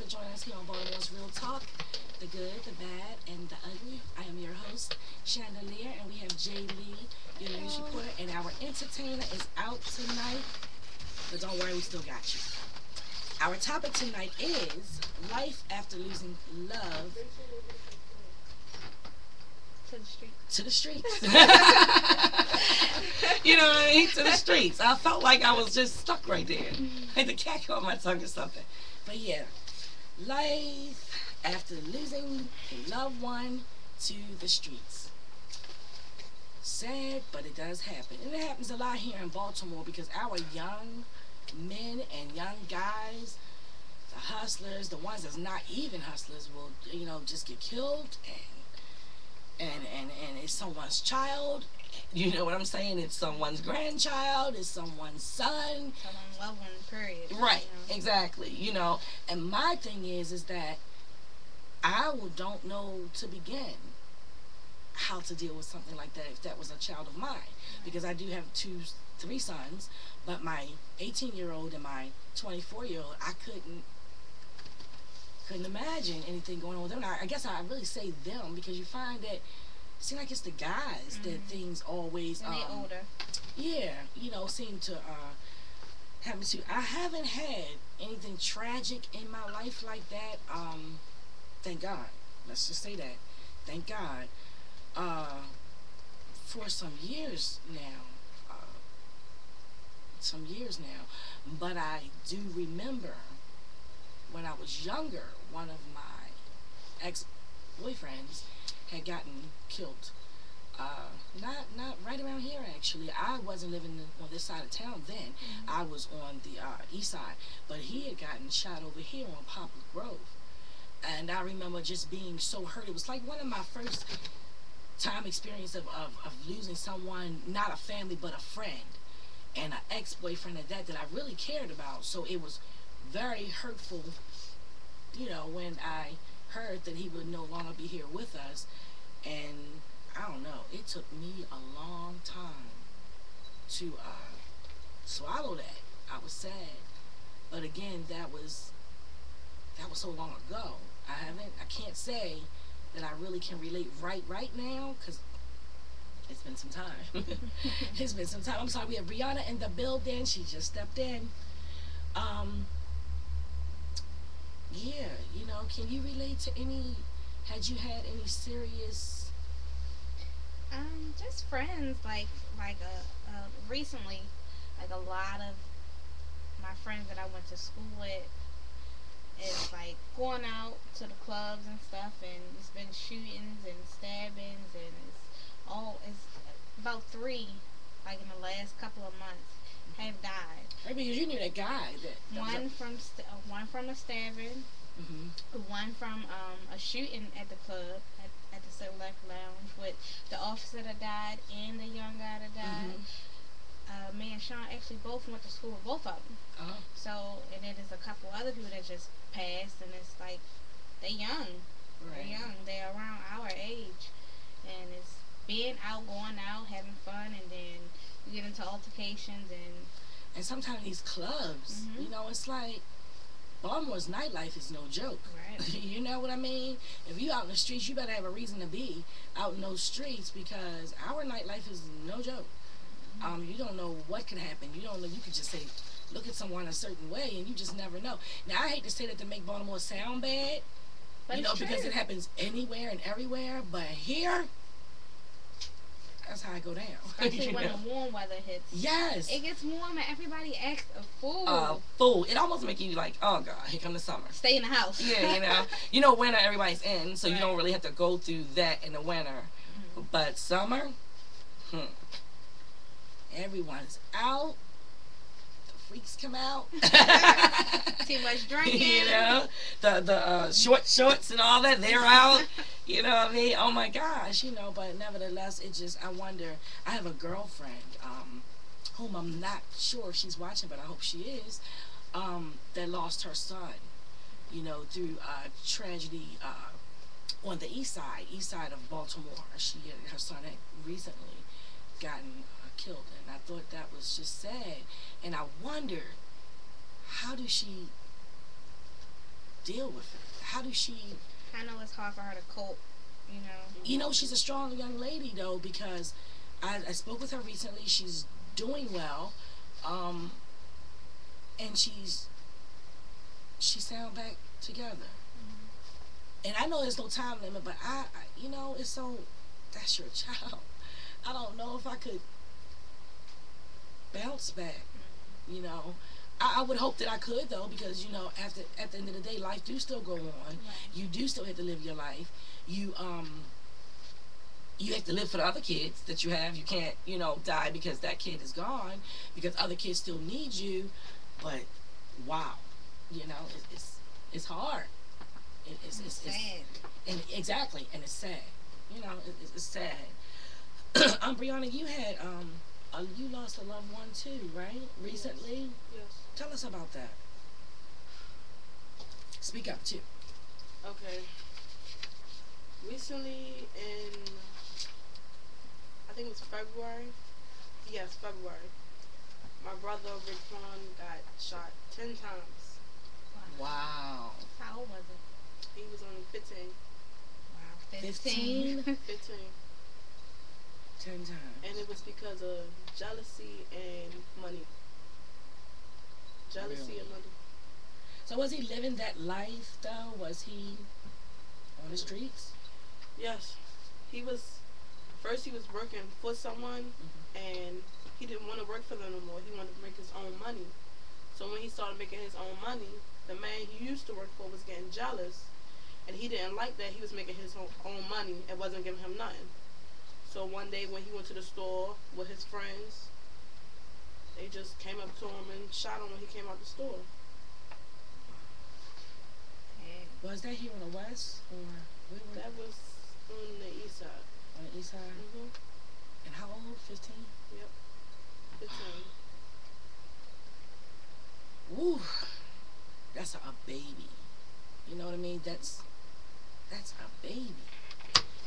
joining us here on Baltimore's Real Talk, the good, the bad, and the ugly. I am your host, Chandelier, and we have Jay Lee, your news reporter, and our entertainer is out tonight. But don't worry, we still got you. Our topic tonight is life after losing love To the street. to the streets. You know what I mean? To the streets. I felt like I was just stuck right there. Like the cat caught my tongue or something. But yeah, life after losing a loved one to the streets. Sad, but it does happen. And it happens a lot here in Baltimore because our young men and young guys, the hustlers, the ones that's not even hustlers, will, just get killed and it's someone's child. You know what I'm saying? It's someone's grandchild. It's someone's son. Someone's loved one, period. Right. Exactly. And my thing is that don't know to begin how to deal with something like that if that was a child of mine, because I do have three sons, but my 18-year-old and my 24-year-old, I couldn't imagine anything going on with them. I guess I really say them because you find that it seems like it's the guys that things always And they older. yeah, seem to happen to. I haven't had anything tragic in my life like that. Thank God. Let's just say that. Thank God. For some years now. But I do remember when I was younger, one of my ex-boyfriends had gotten killed. Not right around here, actually. I wasn't living on this side of town then. I was on the east side. But he had gotten shot over here on Poplar Grove. And I remember just being so hurt. It was like one of my first time experience of losing someone, not a family, but a friend. And an ex-boyfriend at that I really cared about. So it was very hurtful, when I heard that he would no longer be here with us. And I don't know, it took me a long time to swallow that. I was sad. But again, that was so long ago. I can't say that I really can relate right now, because it's been some time. It's been some time. I'm sorry, we have Brianna in the building. She just stepped in. Yeah, can you relate to had you had any serious? Just friends, recently, like a lot of my friends that I went to school with is like going out to the clubs and stuff, and it's been shootings and stabbings, and it's about three, like in the last couple of months, have died. Right, because you knew that guy that One from a stabbing, one from a shooting at the club at the Select Lounge with the officer that died and the young guy that died. Me and Sean actually both went to school with both of them. Oh. So, and then there's a couple other people that just passed, and it's like they young. Right. They're young. They're around our age, and it's being out, going out, having fun, and then you get into altercations And sometimes these clubs, it's like Baltimore's nightlife is no joke. Right. You know what I mean? If you out in the streets, you better have a reason to be out in those streets, because our nightlife is no joke. You don't know what could happen. You don't know. You could just say, look at someone a certain way, and you just never know. Now, I hate to say that to make Baltimore sound bad, But it's because true. it happens anywhere and everywhere. But here, that's how I go down. Especially when the warm weather hits. Yes. It gets warm and everybody acts a fool. Fool. It almost makes you like, oh God, here come the summer. Stay in the house. Yeah, winter everybody's in, so you don't really have to go through that in the winter. But summer, everyone's out. The freaks come out. Too much drinking. The short shorts and all that, they're out. You know what I mean? Oh my gosh, but nevertheless, I wonder. I have a girlfriend, whom I'm not sure if she's watching, but I hope she is, that lost her son, through tragedy on the east side of Baltimore. Her son had recently gotten killed, and I thought that was just sad. And I wondered, how does she deal with it? How does she? I know it's hard for her to cope. You know. You know, she's a strong young lady though, because I spoke with her recently. She's doing well, um, and she sound back together. And I know there's no time limit, but you know, it's so, that's your child. I don't know if I could bounce back. You know, I would hope that I could though, because you know, at the end of the day, life do still go on. Right. You do still have to live your life. You have to live for the other kids that you have. You can't, you know, die because that kid is gone, because other kids still need you. But wow, you know, it's hard. It's sad. And exactly, and it's sad. You know, it's sad. Brianna, you had you lost a loved one too, right? Recently. Yes. Tell us about that. Speak up too. Okay. Recently, in I think it was February. Yes, February. My brother Rick Vaughn got shot 10 times. Wow. How old was it? He was only 15. Wow. 15? 15. 10 times. And it was because of jealousy and money. Jealousy Really? and money. So was he living that life though? Was he on the streets? Yes. He was, first he was working for someone, and he didn't want to work for them no more. He wanted to make his own money. So when he started making his own money, the man he used to work for was getting jealous, and he didn't like that he was making his own money and wasn't giving him nothing. So one day when he went to the store with his friends, they just came up to him and shot him when he came out the store. Was that here on the west, or where were That was on the east side. on the east side? Mm-hmm. And how old? 15. Yep. 15. Woo, that's a baby. You know what I mean? That's a baby.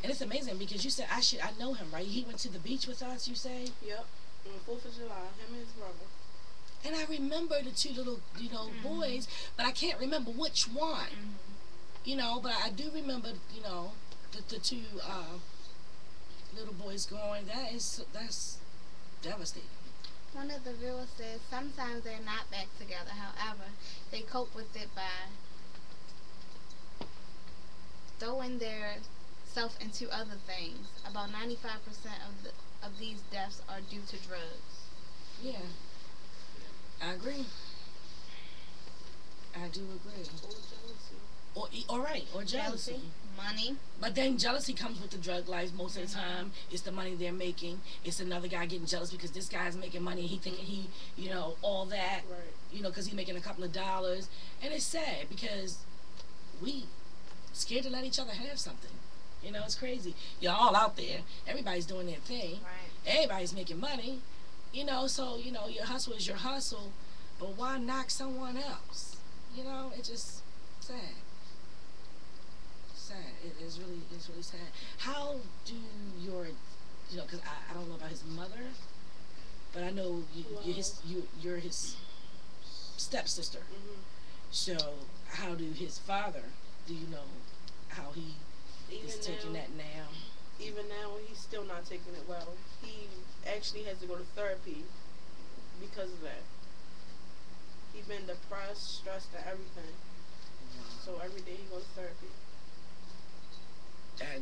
And it's amazing because you said I know him, right? He went to the beach with us, you say? Yep. On the 4th of July, him and his brother. And I remember the two little, you know, boys, but I can't remember which one. You know, but I do remember, you know, the two little boys going. That's devastating. One of the viewers says sometimes they're not back together. However, they cope with it by throwing their self into other things. About 95% of these deaths are due to drugs. Yeah, I agree. I do agree. Or jealousy. Or jealousy. Money. But then jealousy comes with the drug life most of the time. It's the money they're making. It's another guy getting jealous because this guy's making money. He thinking he, you know, all that, Right. you know, because he's making a couple of dollars. And it's sad because we scared to let each other have something. You know, it's crazy. You're all out there. Everybody's doing their thing. Right. Everybody's making money. You know, so, you know, your hustle is your hustle. But why knock someone else? You know, it's just sad. Sad. It's really sad. How do your, you know, because I don't know about his mother, but I know you're his stepsister. Mm-hmm. So how do his father, do you know how he is taking that now? Even now, he's still not taking it well. He actually has to go to therapy because of that. He's been depressed, stressed, and everything. So every day he goes to therapy.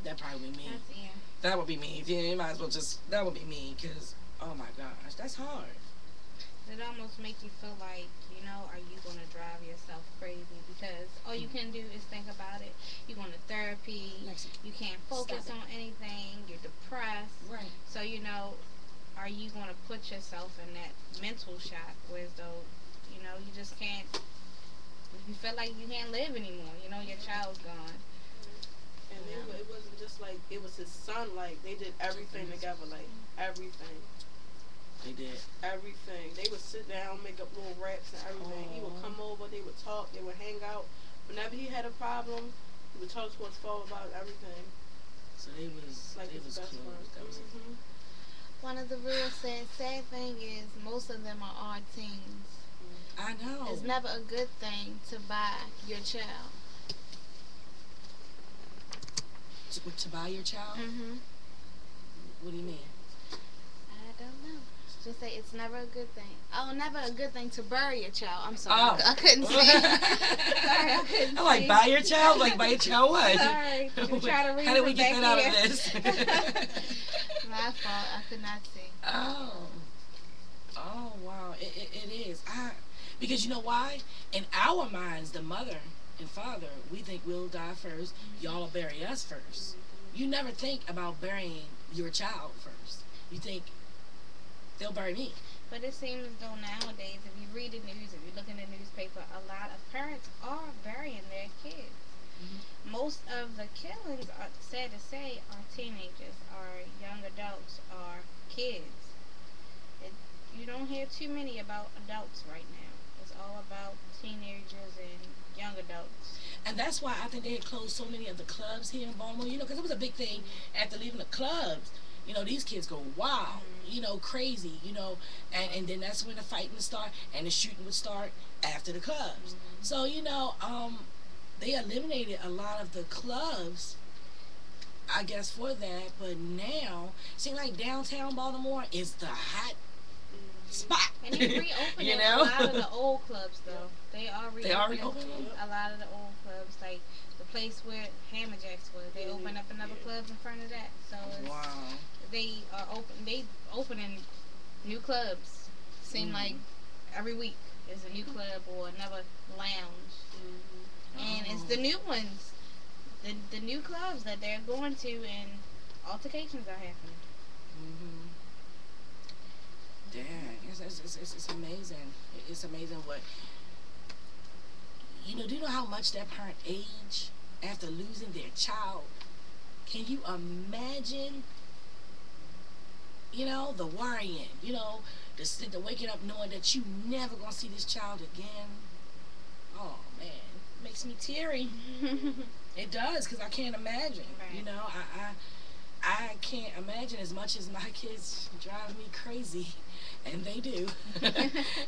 That probably be me. That's yeah. That would be me. You might as well that would be me, because, oh my gosh, that's hard. It almost makes you feel like, you know, are you going to drive yourself crazy? Because all you can do is think about it. You're going to therapy. You can't focus Stop it. on anything. You're depressed. Right. So, you know, are you going to put yourself in that mental shock where though, you know, you just can't, you feel like you can't live anymore. You know, your child's gone. And it wasn't just like it was his son. Like they did everything together. Like everything. They did. Everything. They would sit down, make up little raps and everything. He would come over. They would talk. They would hang out. Whenever he had a problem, he would talk to his father about everything. So they was Like his best close. friend. That was One of the real sad thing is most of them are our teens. I know. It's never a good thing to buy your child. To buy your child? Mhm. What do you mean? I don't know. Just say it's never a good thing. Oh, never a good thing to bury a child. I'm sorry. Oh. I couldn't see. Sorry, I couldn't I'm like, see. buy your child? Like, buy your child what? Sorry. To try to read How did we from get back that out here. of this? My fault. I could not see. Oh. Oh, wow. It is. Because you know why? In our minds, the mother and father, we think we'll die first. Y'all will bury us first. You never think about burying your child first. You think they'll bury me. But it seems as though nowadays, if you read the news, if you look in the newspaper, a lot of parents are burying their kids. Mhm. Most of the killings, are sad to say, are teenagers, are young adults, are kids. It, you don't hear too many about adults right now. It's all about teenagers and young adults. And that's why I think they had closed so many of the clubs here in Baltimore, because it was a big thing after leaving the clubs. These kids go wild, crazy, and then that's when the fighting would start and the shooting would start after the clubs. So, they eliminated a lot of the clubs, I guess, for that, but now, seems like downtown Baltimore is the hot spot. And they're reopening a lot of the old clubs, though. They are reopening a lot of the old clubs, like the place where Hammerjacks was. They opened up another club in front of that. So Wow. they are opening new clubs. Seem like every week is a new club or another lounge. And it's the new ones, the new clubs that they're going to, and altercations are happening. Mm-hmm. Dang, it's amazing. It's amazing what, do you know how much that parent age after losing their child? Can you imagine, the worrying, the waking up knowing that you never going to see this child again? Oh, man, it makes me teary. It does, because I can't imagine, Right. I can't imagine, as much as my kids drive me crazy, and they do.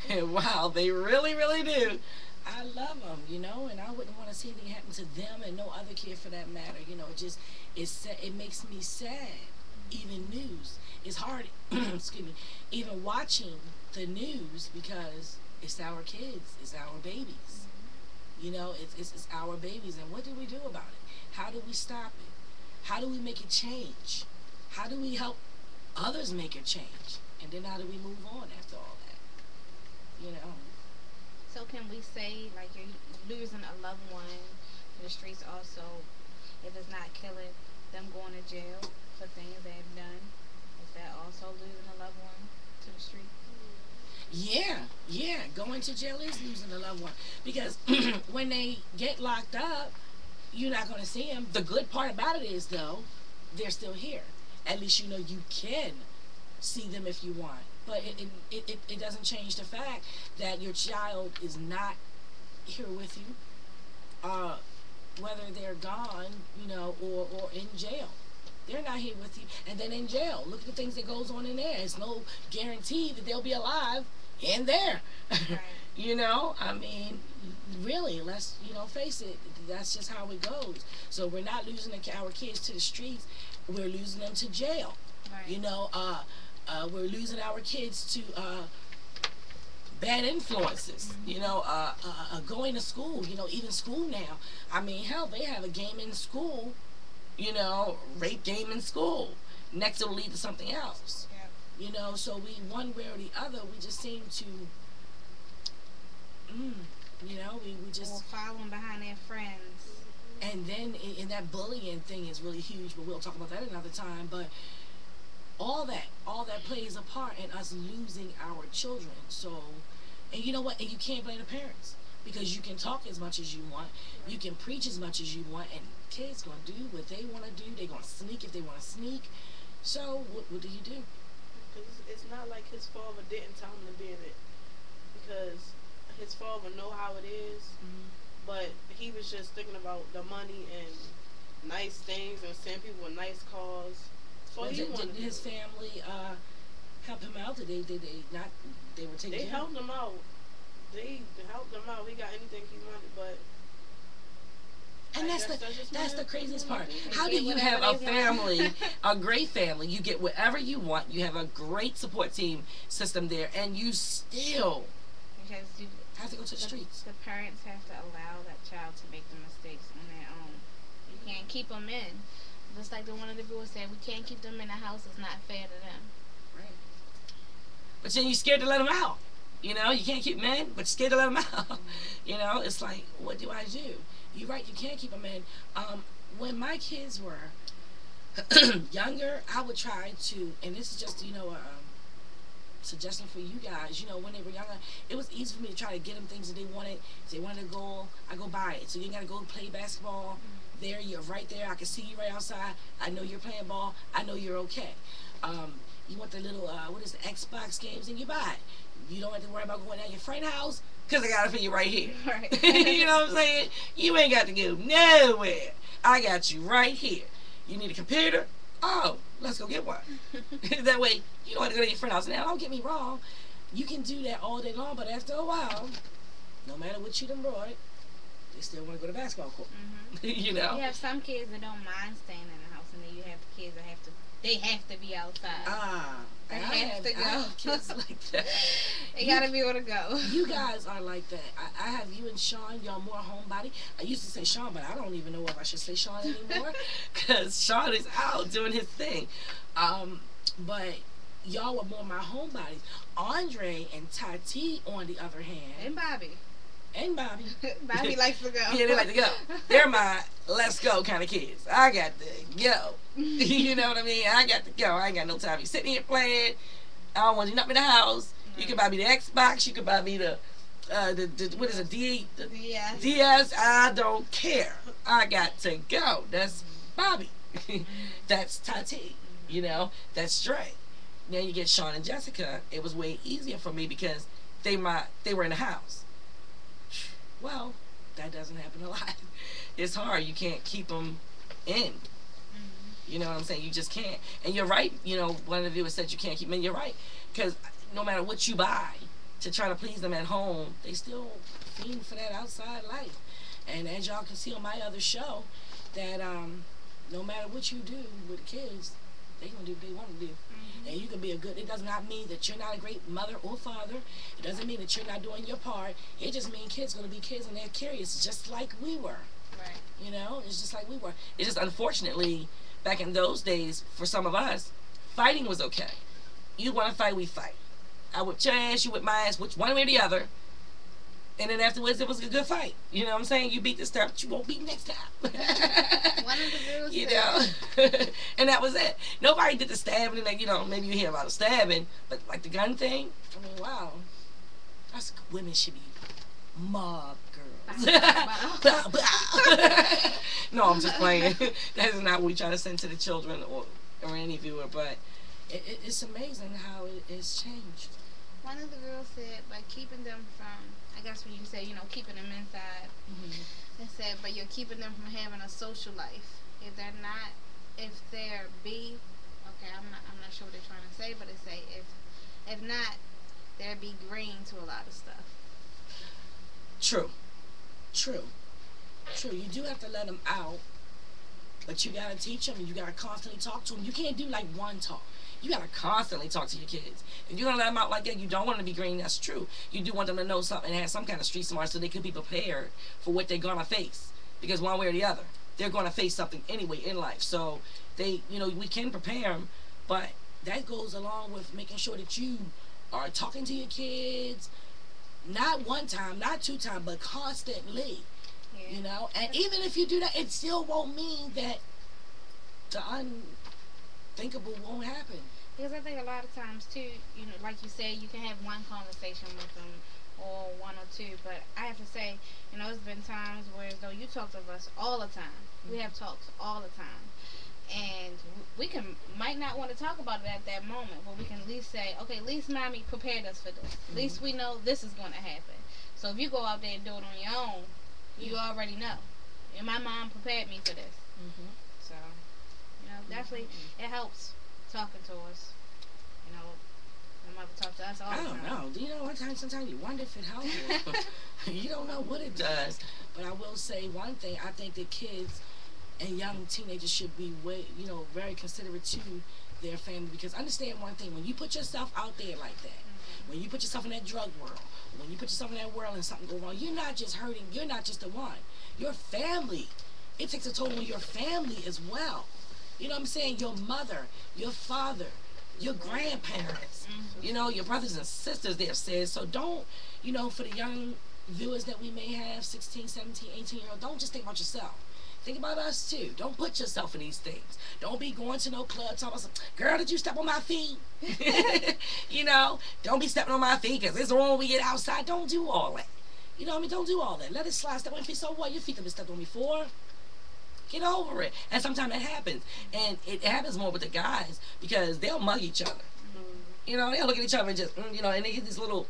And wow, they really, really do. I love them, and I wouldn't want to see anything happen to them and no other kid for that matter. It makes me sad. Even news, it's hard. Excuse me. Even watching the news, because it's our kids, it's our babies. It's our babies, and what do we do about it? How do we stop it? How do we make it change? How do we help others make it change? And then how do we move on after all that? So can we say, like, you're losing a loved one to the streets also, if it's not killing, them going to jail for things they've done? Is that also losing a loved one to the streets? Yeah, going to jail is losing a loved one, because when they get locked up, you're not going to see them. The good part about it is, though, they're still here. At least you can see them if you want. But it doesn't change the fact that your child is not here with you, whether they're gone, or in jail. They're not here with you. And then in jail, look at the things that goes on in there. It's no guarantee that they'll be alive in there. Right. I mean, really, let's, face it, that's just how it goes. So we're not losing our kids to the streets. We're losing them to jail. Right. We're losing our kids to bad influences. Going to school. Even school now. I mean, hell, they have a game in school. Rape game in school. Next, it'll lead to something else. Yeah. So we, one way or the other, we just seem to. We just. Or following behind their friends. And then in that bullying thing is really huge, but we'll talk about that another time. But all that plays a part in us losing our children. So, and you know what? And you can't blame the parents, because you can talk as much as you want, you can preach as much as you want, and kids gonna do what they want to do. They're gonna sneak if they want to sneak. So what do you do? Because it's not like his father didn't tell him to be in it, because his father know how it is. But he was just thinking about the money and nice things and sending people with nice cars. So he Did wanted his to. family help him out? Did they not? They were taking They care of him? helped him out. They helped him out. He got anything he wanted, but And I guess that's the craziest part. How do get you whatever have a they family, want. a great family? You get whatever you want. You have a great support team system there, and you still Because have to go to the streets. the parents have to allow that child to make the mistakes on their own. You can't keep them in. Just like one of the viewers said, we can't keep them in the house. It's not fair to them. Right. But then you're scared to let them out. You know, you can't keep them in, but you're scared to let them out. You know, it's like, what do I do? You're right, you can't keep them in. When my kids were younger, I would try to, and this is just, you know, suggestion for you guys, you know, when they were younger, it was easy for me to try to get them things that they wanted. If they wanted to go, I go buy it. So you ain't got to go play basketball. There, you're right there. I can see you right outside. I know you're playing ball. I know you're okay. You want the little, what is the Xbox games, and you buy it. You don't have to worry about going down your friend's house, because I got it for you right here. Right. You know what I'm saying? You ain't got to go nowhere. I got you right here. You need a computer? Oh, let's go get one. That way, you don't have to go to your friend's house. Now, don't get me wrong. You can do that all day long, but after a while, no matter what you done brought, they still want to go to basketball court. You know? You have some kids that don't mind staying in the house, and then you have the kids that they have to be outside. They have to go. I have kids like that. They gotta be able to go. You guys are like that. I have you and Sean. Y'all more homebody. I used to say Sean, but I don't even know if I should say Sean anymore, because Sean is out doing his thing. But y'all were more my homebodies. Andre and Tati, on the other hand, And Bobby. and Bobby. Bobby likes to go. Yeah, they like to go. They're my let's go kind of kids. I got to go. You know what I mean? I got to go. I ain't got no time to be sitting here playing. I don't want you nothing in the house. You can buy me the Xbox. You can buy me the what is it? Yes. DS. I don't care. I got to go. That's Bobby. That's Tati. You know, that's Dre. Now you get Sean and Jessica. It was way easier for me because they were in the house. Well, that doesn't happen a lot. It's hard. You can't keep them in. You know what I'm saying? You just can't. And you're right. You know, one of the viewers said you can't keep them in. You're right. Because no matter what you buy to try to please them at home, they still fiend for that outside life. And as y'all can see on my other show, that no matter what you do with the kids, they going to do what they want to do. And you can be a good, it does not mean that you're not a great mother or father. It doesn't mean that you're not doing your part. It just means kids going to be kids, and they're curious, just like we were. Right. You know, it's just like we were. It's just, unfortunately, back in those days, for some of us, fighting was okay. You want to fight, we fight. I whip your ass, you whip my ass, which one way or the other. And then afterwards, it was a good fight. You know what I'm saying? You beat this time, but you won't beat next time. One of the girls You said, know? And that was it. Nobody did the stabbing, like, you know, maybe you hear about a stabbing, but like the gun thing, I mean, wow. Us women should be mob girls. Bow, bow. No, I'm just playing. That is not what we try to send to the children or any viewer, but it's amazing how it's changed. one of the girls said, by keeping them from, I guess when you say, you know, keeping them inside, they said, but you're keeping them from having a social life. If they're B, okay, I'm not sure what they're trying to say, but it say if not, they'll be green to a lot of stuff. True. You do have to let them out, but you gotta teach them, and you gotta constantly talk to them. You can't do like one talk. You gotta constantly talk to your kids. If you're gonna let them out like that, you don't want them to be green. That's true. You do want them to know something and have some kind of street smart, so they can be prepared for what they're gonna face. Because one way or the other, they're gonna face something anyway in life. So they, you know, we can prepare them, but that goes along with making sure that you are talking to your kids, not one time, not two times, but constantly. Yeah. You know, and even if you do that, it still won't mean that the unthinkable won't happen. Because I think a lot of times too, you know, like you said, you can have one conversation with them or one or two, but I have to say, you know, there's been times where though you talk to us all the time. We have talks all the time. And we might not want to talk about it at that moment, but we can at least say, okay, at least mommy prepared us for this. At least we know this is going to happen. So if you go out there and do it on your own, you already know. And my mom prepared me for this. So, you know, definitely it helps talking to us. You know, my mother talked to us all the time. I don't know. Do you know, sometimes you wonder if it helps you. You don't know what it does. But I will say one thing. I think that kids and young teenagers should be way, very considerate to their family, because understand one thing: when you put yourself out there like that, when you put yourself in that drug world, when you put yourself in that world and something go wrong, you're not just hurting. You're not just the one. Your family. It takes a toll on your family as well. You know what I'm saying? Your mother, your father, your grandparents, your brothers and sisters, they have said. So don't, for the young viewers that we may have, 16, 17, 18-year-old, don't just think about yourself. Think about us too. Don't put yourself in these things. Don't be going to no club talking about, girl, did you step on my feet? Don't be stepping on my feet because it's wrong when we get outside. Don't do all that. You know what I mean? Don't do all that. Let it slide. Step on your feet. So what? Your feet have been stepped on before. Get over it. And sometimes that happens. And it happens more with the guys because they'll mug each other. They'll look at each other and just, and they get this little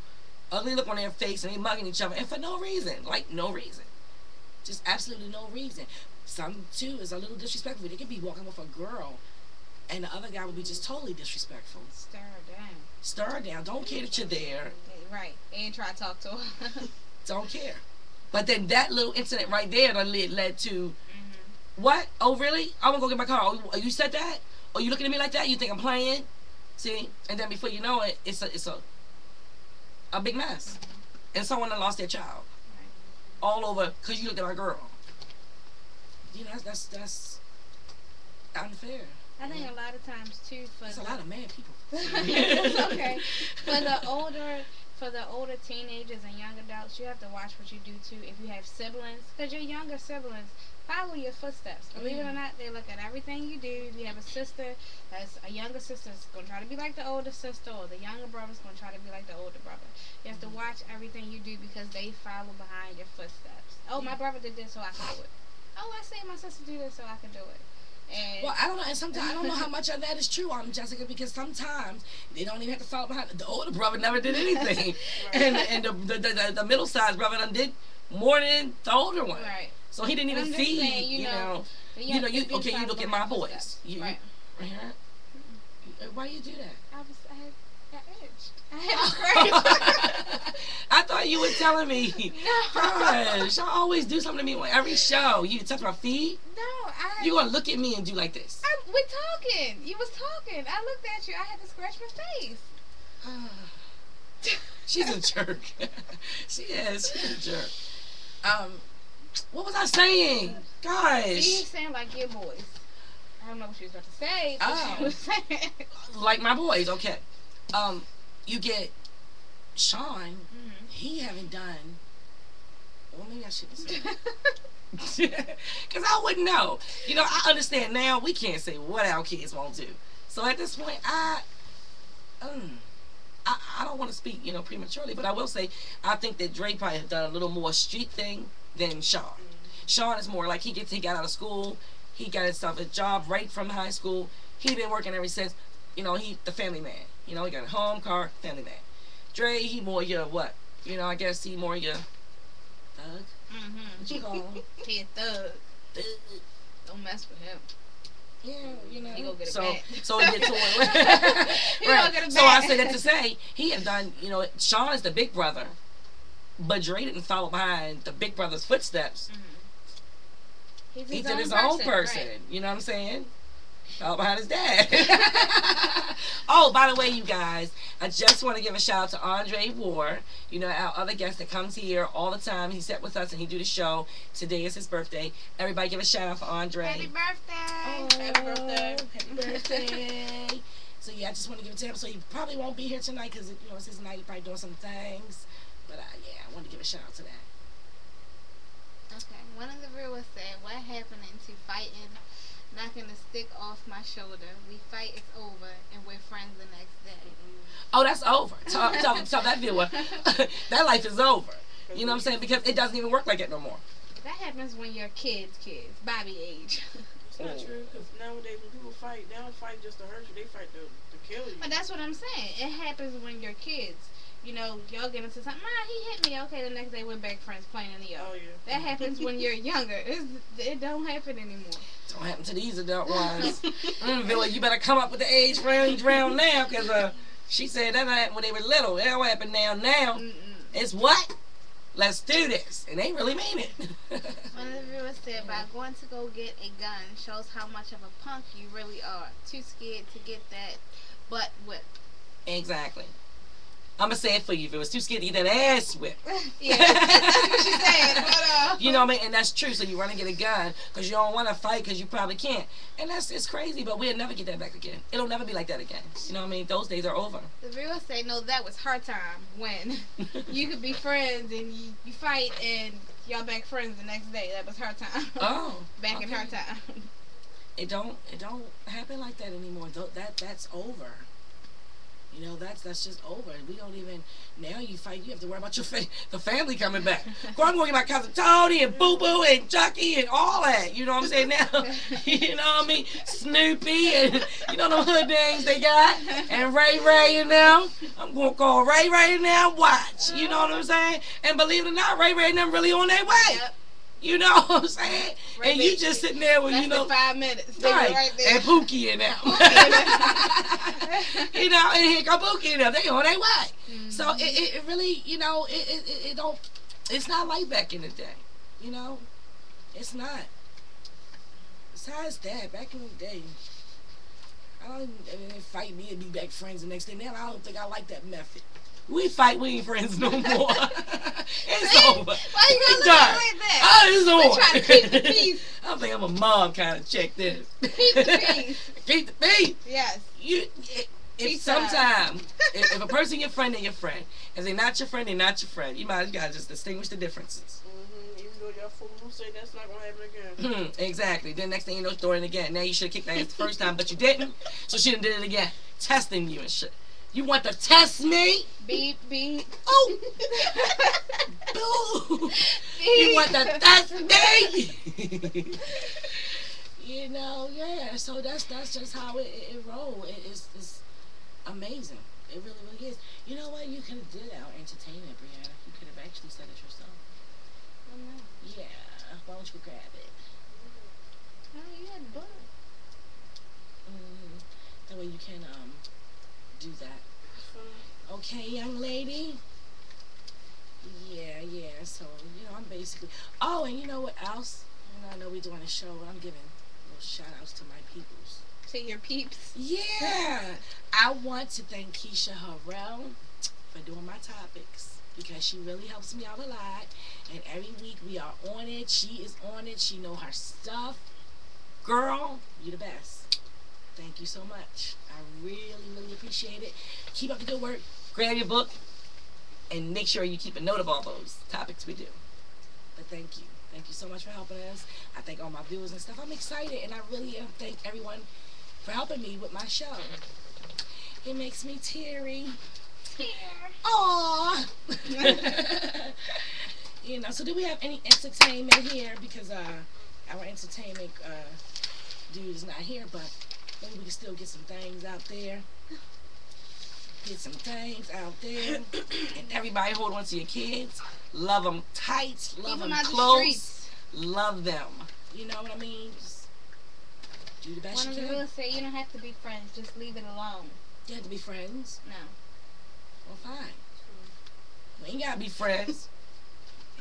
ugly look on their face and they mugging each other. And for no reason. Like, no reason. Just absolutely no reason. Some, too, is a little disrespectful. They could be walking with a girl and the other guy would be just totally disrespectful. Stir her down. Stir her down. Don't care that you're there. Right. And try to talk to her. Don't care. But then that little incident right there that led to, what? Oh, really? I'm going to go get my car. Oh, you said that? Oh, you looking at me like that? You think I'm playing? See? And then before you know it, it's a big mess. And someone that lost their child. All over because you looked at my girl. That's unfair. I think a lot of times too There's a lot of mad people. It's okay. For the older teenagers and young adults, you have to watch what you do too. If you have siblings, because your younger siblings follow your footsteps. Believe it or not, they look at everything you do. If you have a sister that's a younger sister, is going to try to be like the older sister, or the younger brother's going to try to be like the older brother. You have to watch everything you do because they follow behind your footsteps. Oh, my brother did this, so I can do it. Oh, I see my sister do this, so I can do it. And well, I don't know, and sometimes I don't know how much of that is true, Jessica, because sometimes they don't even have to follow behind. The older brother never did anything, and the middle-sized brother done did more than the older one. Right. So he didn't even feed. Saying, you look at my boys. Right. Why you do that? I had that itch. I had a scratch. I thought you were telling me. No. Gosh, I always do something to me on every show. You touch my feet? No, you gonna look at me and do like this? We're talking. You was talking. I looked at you. I had to scratch my face. She's a jerk. She is. She's a jerk. What was I saying? Gosh. You sound like your boys. I don't know what she was about to say, but she was saying. Like my boys, okay. You get Sean. He haven't done. Well, maybe I shouldn't say that. Because I wouldn't know. I understand now. We can't say what our kids won't do. So at this point, I don't want to speak, prematurely, but I will say I think that Dre probably has done a little more street thing than Sean. Sean is more like he got out of school, he got himself a job right from high school. He been working ever since. He the family man. He got a home, car, family man. Dre, he more your what? I guess he more your thug. What you call him? He a thug. Don't mess with him. Yeah, He gonna get it so back. So he get to it. Right. So I say that to say he had done. Sean is the big brother, but Dre didn't follow behind the big brother's footsteps. He did his own person. Right. You know what I'm saying? All behind his dad. Oh, by the way, you guys, I just want to give a shout out to Andre Ward, our other guest that comes here all the time. He sat with us and he do the show. Today is his birthday. Everybody give a shout out for Andre. Happy birthday. Happy birthday. Happy birthday. So yeah, I just want to give it to him. So he probably won't be here tonight because it's his night. He's probably doing some things. But I want to give a shout out to that. Okay. One of the viewers said, "What happened to fighting? Knocking the stick off my shoulder. We fight, it's over, and we're friends the next day." Oh, that's over. Tell that viewer. That life is over. You know what I'm saying? Because it doesn't even work like that no more. That happens when you're kids, Bobby age. It's not true, because nowadays when people fight, they don't fight just to hurt you, they fight to kill you. But that's what I'm saying. It happens when you're kids. Y'all get into something, he hit me. Okay, the next day we're back friends playing in the yard. Oh, yeah. That happens when you're younger. It don't happen anymore. Don't happen to these adult ones. Villa, you better come up with the age range round now, because she said that happened when they were little. It don't happen now. It's what? Let's do this. And they really mean it. One of the viewers said, by going to go get a gun shows how much of a punk you really are. Too scared to get that butt whipped. Exactly. I'm going to say it for you. If it was too scared to get that ass whipped. Yeah, that's what she said. But, you know what I mean? And that's true. So you run and get a gun because you don't want to fight because you probably can't. And it's crazy, but we'll never get that back again. It'll never be like that again. You know what I mean? Those days are over. the viewers say, no, that was her time when you could be friends and you fight and y'all back friends the next day. That was her time. Oh. Back in her time. It don't happen like that anymore. That's over. You know, that's just over. We don't even, now you fight, you have to worry about your the family coming back. Girl, I'm going to get my cousin Tony and Boo Boo and Chucky and all that. You know what I'm saying now? You know what I mean? Snoopy and, you know the hood names they got? And Ray Ray and them. I'm going to call Ray Ray and them. Watch. You know what I'm saying? And believe it or not, Ray Ray and them really on their way. Yep. You know what I'm saying? Right, and you just sitting there with, less you know. than 5 minutes. They Right. right there. And Pookie and them. You know, and here come Pookie and them. They on their way. Mm-hmm. So it really, you know, it don't, it's not like back in the day. You know? It's not. Besides that, back in the day, I mean, they fight me and be back friends the next day. Now I don't think I like that method. We fight, we ain't friends no more. It's See? over. Why you It's gotta look done. at it like that? Oh, it's We on. trying to keep the peace. I think I'm a mom kind of chick. This. Keep the peace. Keep the peace. Yes. If Peace sometimes if a person your friend, they're your friend. If they're not your friend, they're not your friend. You gotta just distinguish the differences. Even though y'all fool say that's not gonna happen again. Exactly. Then next thing you know, throwing it again. Now you should have kicked that ass the first time, but you didn't. So she done did it again, testing you and shit. You want to test me? Beep, beep. Oh, boo! You want to test me? You know, yeah. So that's just how it roll. It's amazing. It really, really is. You know what? You could have did our entertainment, Brianna. You could have actually said it yourself. Oh, no. Yeah. Why don't you grab it? Oh, you had butt. That way you can do that. Okay, young lady. Yeah. So you know, I'm basically. Oh, and you know what else? You know, I know we're doing a show. I'm giving little shout outs to my peoples. To your peeps. Yeah, I want to thank Keisha Harrell for doing my topics because she really helps me out a lot. And every week we are on it. She is on it. She know her stuff. Girl, you the best. Thank you so much. I really, really appreciate it. Keep up the good work. Grab your book and make sure you keep a note of all those topics we do. But thank you. Thank you so much for helping us. I thank all my viewers and stuff. I'm excited, and I really thank everyone for helping me with my show. It makes me teary. Aww. You know, so do we have any entertainment here? Because our entertainment dude is not here, but maybe we can still get some things out there. Get some things out there. And everybody hold on to your kids. Love them tight. Love them close. Love them. You know what I mean? Just do the best One you of the can. rules say you don't have to be friends. Just leave it alone. You have to be friends. No. Well, fine. We ain't gotta be friends.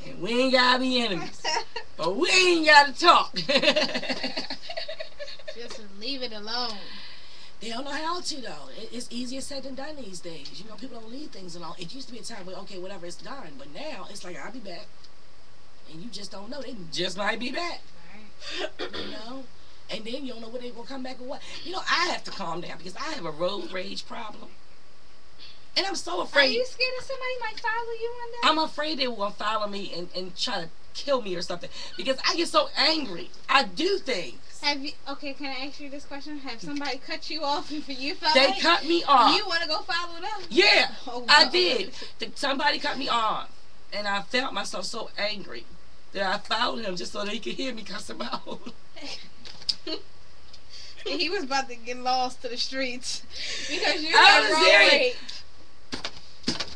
And we ain't gotta be enemies. But we ain't gotta talk. Just leave it alone. They don't know how to, though. It's easier said than done these days. You know, people don't leave things alone. It used to be a time where, okay, whatever, it's done. But now, it's like, I'll be back. And you just don't know. They just might be back. Right. You know? And then you don't know whether they're going to come back or what. You know, I have to calm down because I have a road rage problem. And I'm so Are afraid. you scared that somebody might follow you one day? I'm afraid they will follow me and try to kill me or something. Because I get so angry. I do things. Have you? Okay, can I ask you this question? Have somebody cut you off and you felt They like cut me off. you want to go follow them? Yeah, Oh, I no. did. Somebody cut me off. And I felt myself so angry that I followed him just so that he could hear me cuss him out. And he was about to get lost to the streets because you I had was road serious. rage.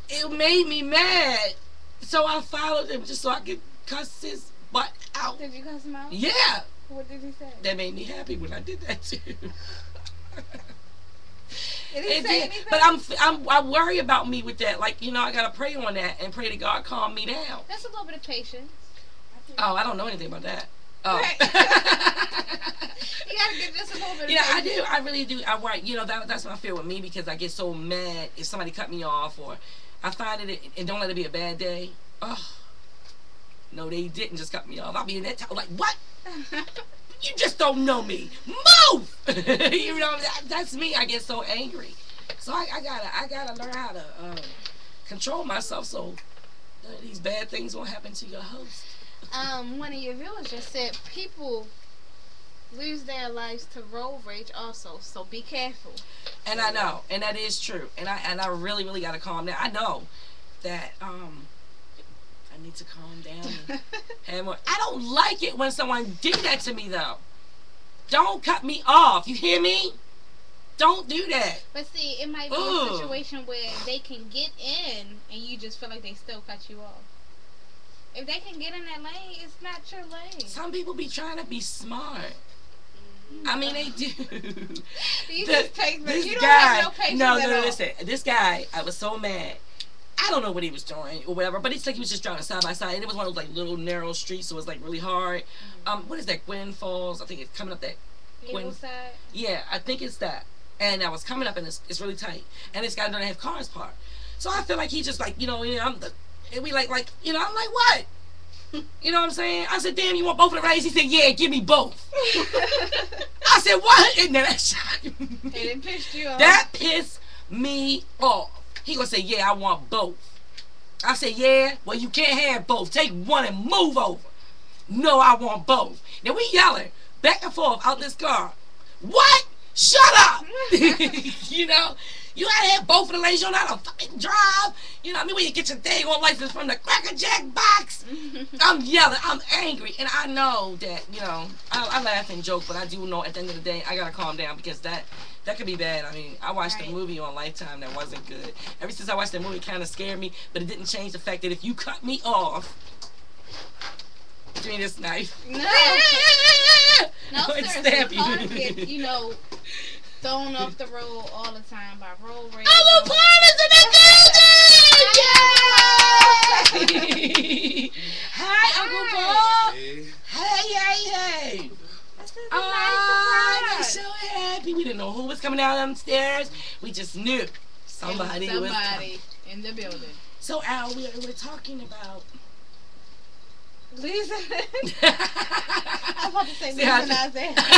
It made me mad. So I followed him just so I could cuss his butt out. Did you cuss him out? Yeah. What did he say? That made me happy when I did that too. Did he It say did, anything? but I worry about me with that. Like, I gotta pray on that and pray that God calm me down. That's a little bit of patience. Oh, I don't know anything about that. Oh. Right. You gotta get just a little bit of Yeah, I patience. do. I really do. I worry. That's what I feel with me because I get so mad if somebody cut me off or I find it and don't let it be a bad day. Oh, no, they didn't just cut me off. I'll be in that time like, what? You just don't know me. Move. That's me. I get so angry. So I gotta learn how to control myself so these bad things won't happen to your host. One of your viewers just said people lose their lives to road rage also, so be careful. And I know, and that is true. And I really gotta calm down. I know that I need to calm down and have more. I don't like it when someone do that to me though. Don't cut me off. You hear me? Don't do that. But see, it might be Ugh. a situation where they can get in and you just feel like they still cut you off. If they can get in that lane, it's not your lane. Some people be trying to be smart. I mean, they do. You just take this you don't guy, have no patience no, at all. listen. This guy, I was so mad. I don't know what he was doing or whatever, but it's like he was just driving side by side, and it was one of those like little narrow streets, so it was like really hard. What is that? Gwynn Falls? I think it's coming up that. Evil side. Yeah, I think it's that. And I was coming up, and it's really tight, and this guy doesn't have cars parked, so I feel like he just like and we like I'm like what? You know what I'm saying? I said, damn, you want both of the rides? He said, yeah, give me both. I said, what? And then that shot me. And it pissed you off. That pissed me off. He gonna say, yeah, I want both. I said, yeah, well, you can't have both. Take one and move over. No, I want both. Now we yelling back and forth out this car. What? Shut up. You gotta have both of the lanes. You don't know how to fucking drive. You know what I mean? When you get your day on license from the Cracker Jack box. I'm yelling. I'm angry. And I know that, I laugh and joke, but I do know at the end of the day, I gotta calm down because that could be bad. I mean, I watched a movie on Lifetime that wasn't good. Ever since I watched that movie, it kind of scared me, but it didn't change the fact that if you cut me off, give me this knife. No. No, I'd seriously. stab you. Cars get, thrown off the road all the time by road rage. Uncle Paul is in the building! Yay! Hi, Uncle Paul! Hey! This is a I'm nice so surprise. happy. We didn't know who was coming down the we just knew somebody was coming. Somebody in the building. So, Al, we're talking about... Lisa. I was about to say See Lisa how and Isaiah. That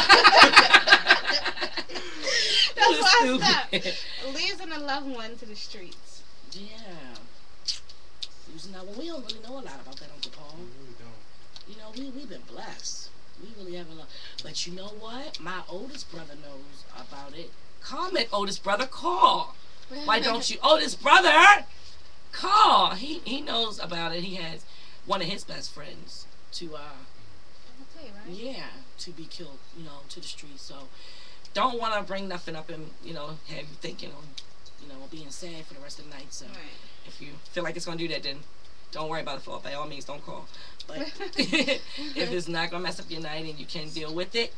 That's was why I stupid. stopped. Losing a loved one to the streets. Yeah. Losing that one. We don't really know a lot about that, Uncle Paul. We really don't. We've been blessed. We really have a lot. But you know what? My oldest brother knows about it. Comment, oldest brother, call. Why don't you? Oldest brother, call. He knows about it. He has one of his best friends to to be killed, to the streets. So don't want to bring nothing up and have you thinking on being sad for the rest of the night. So if you feel like it's gonna do that, then don't worry about it. By all means, don't call. But if it's not gonna mess up your night and you can deal with it,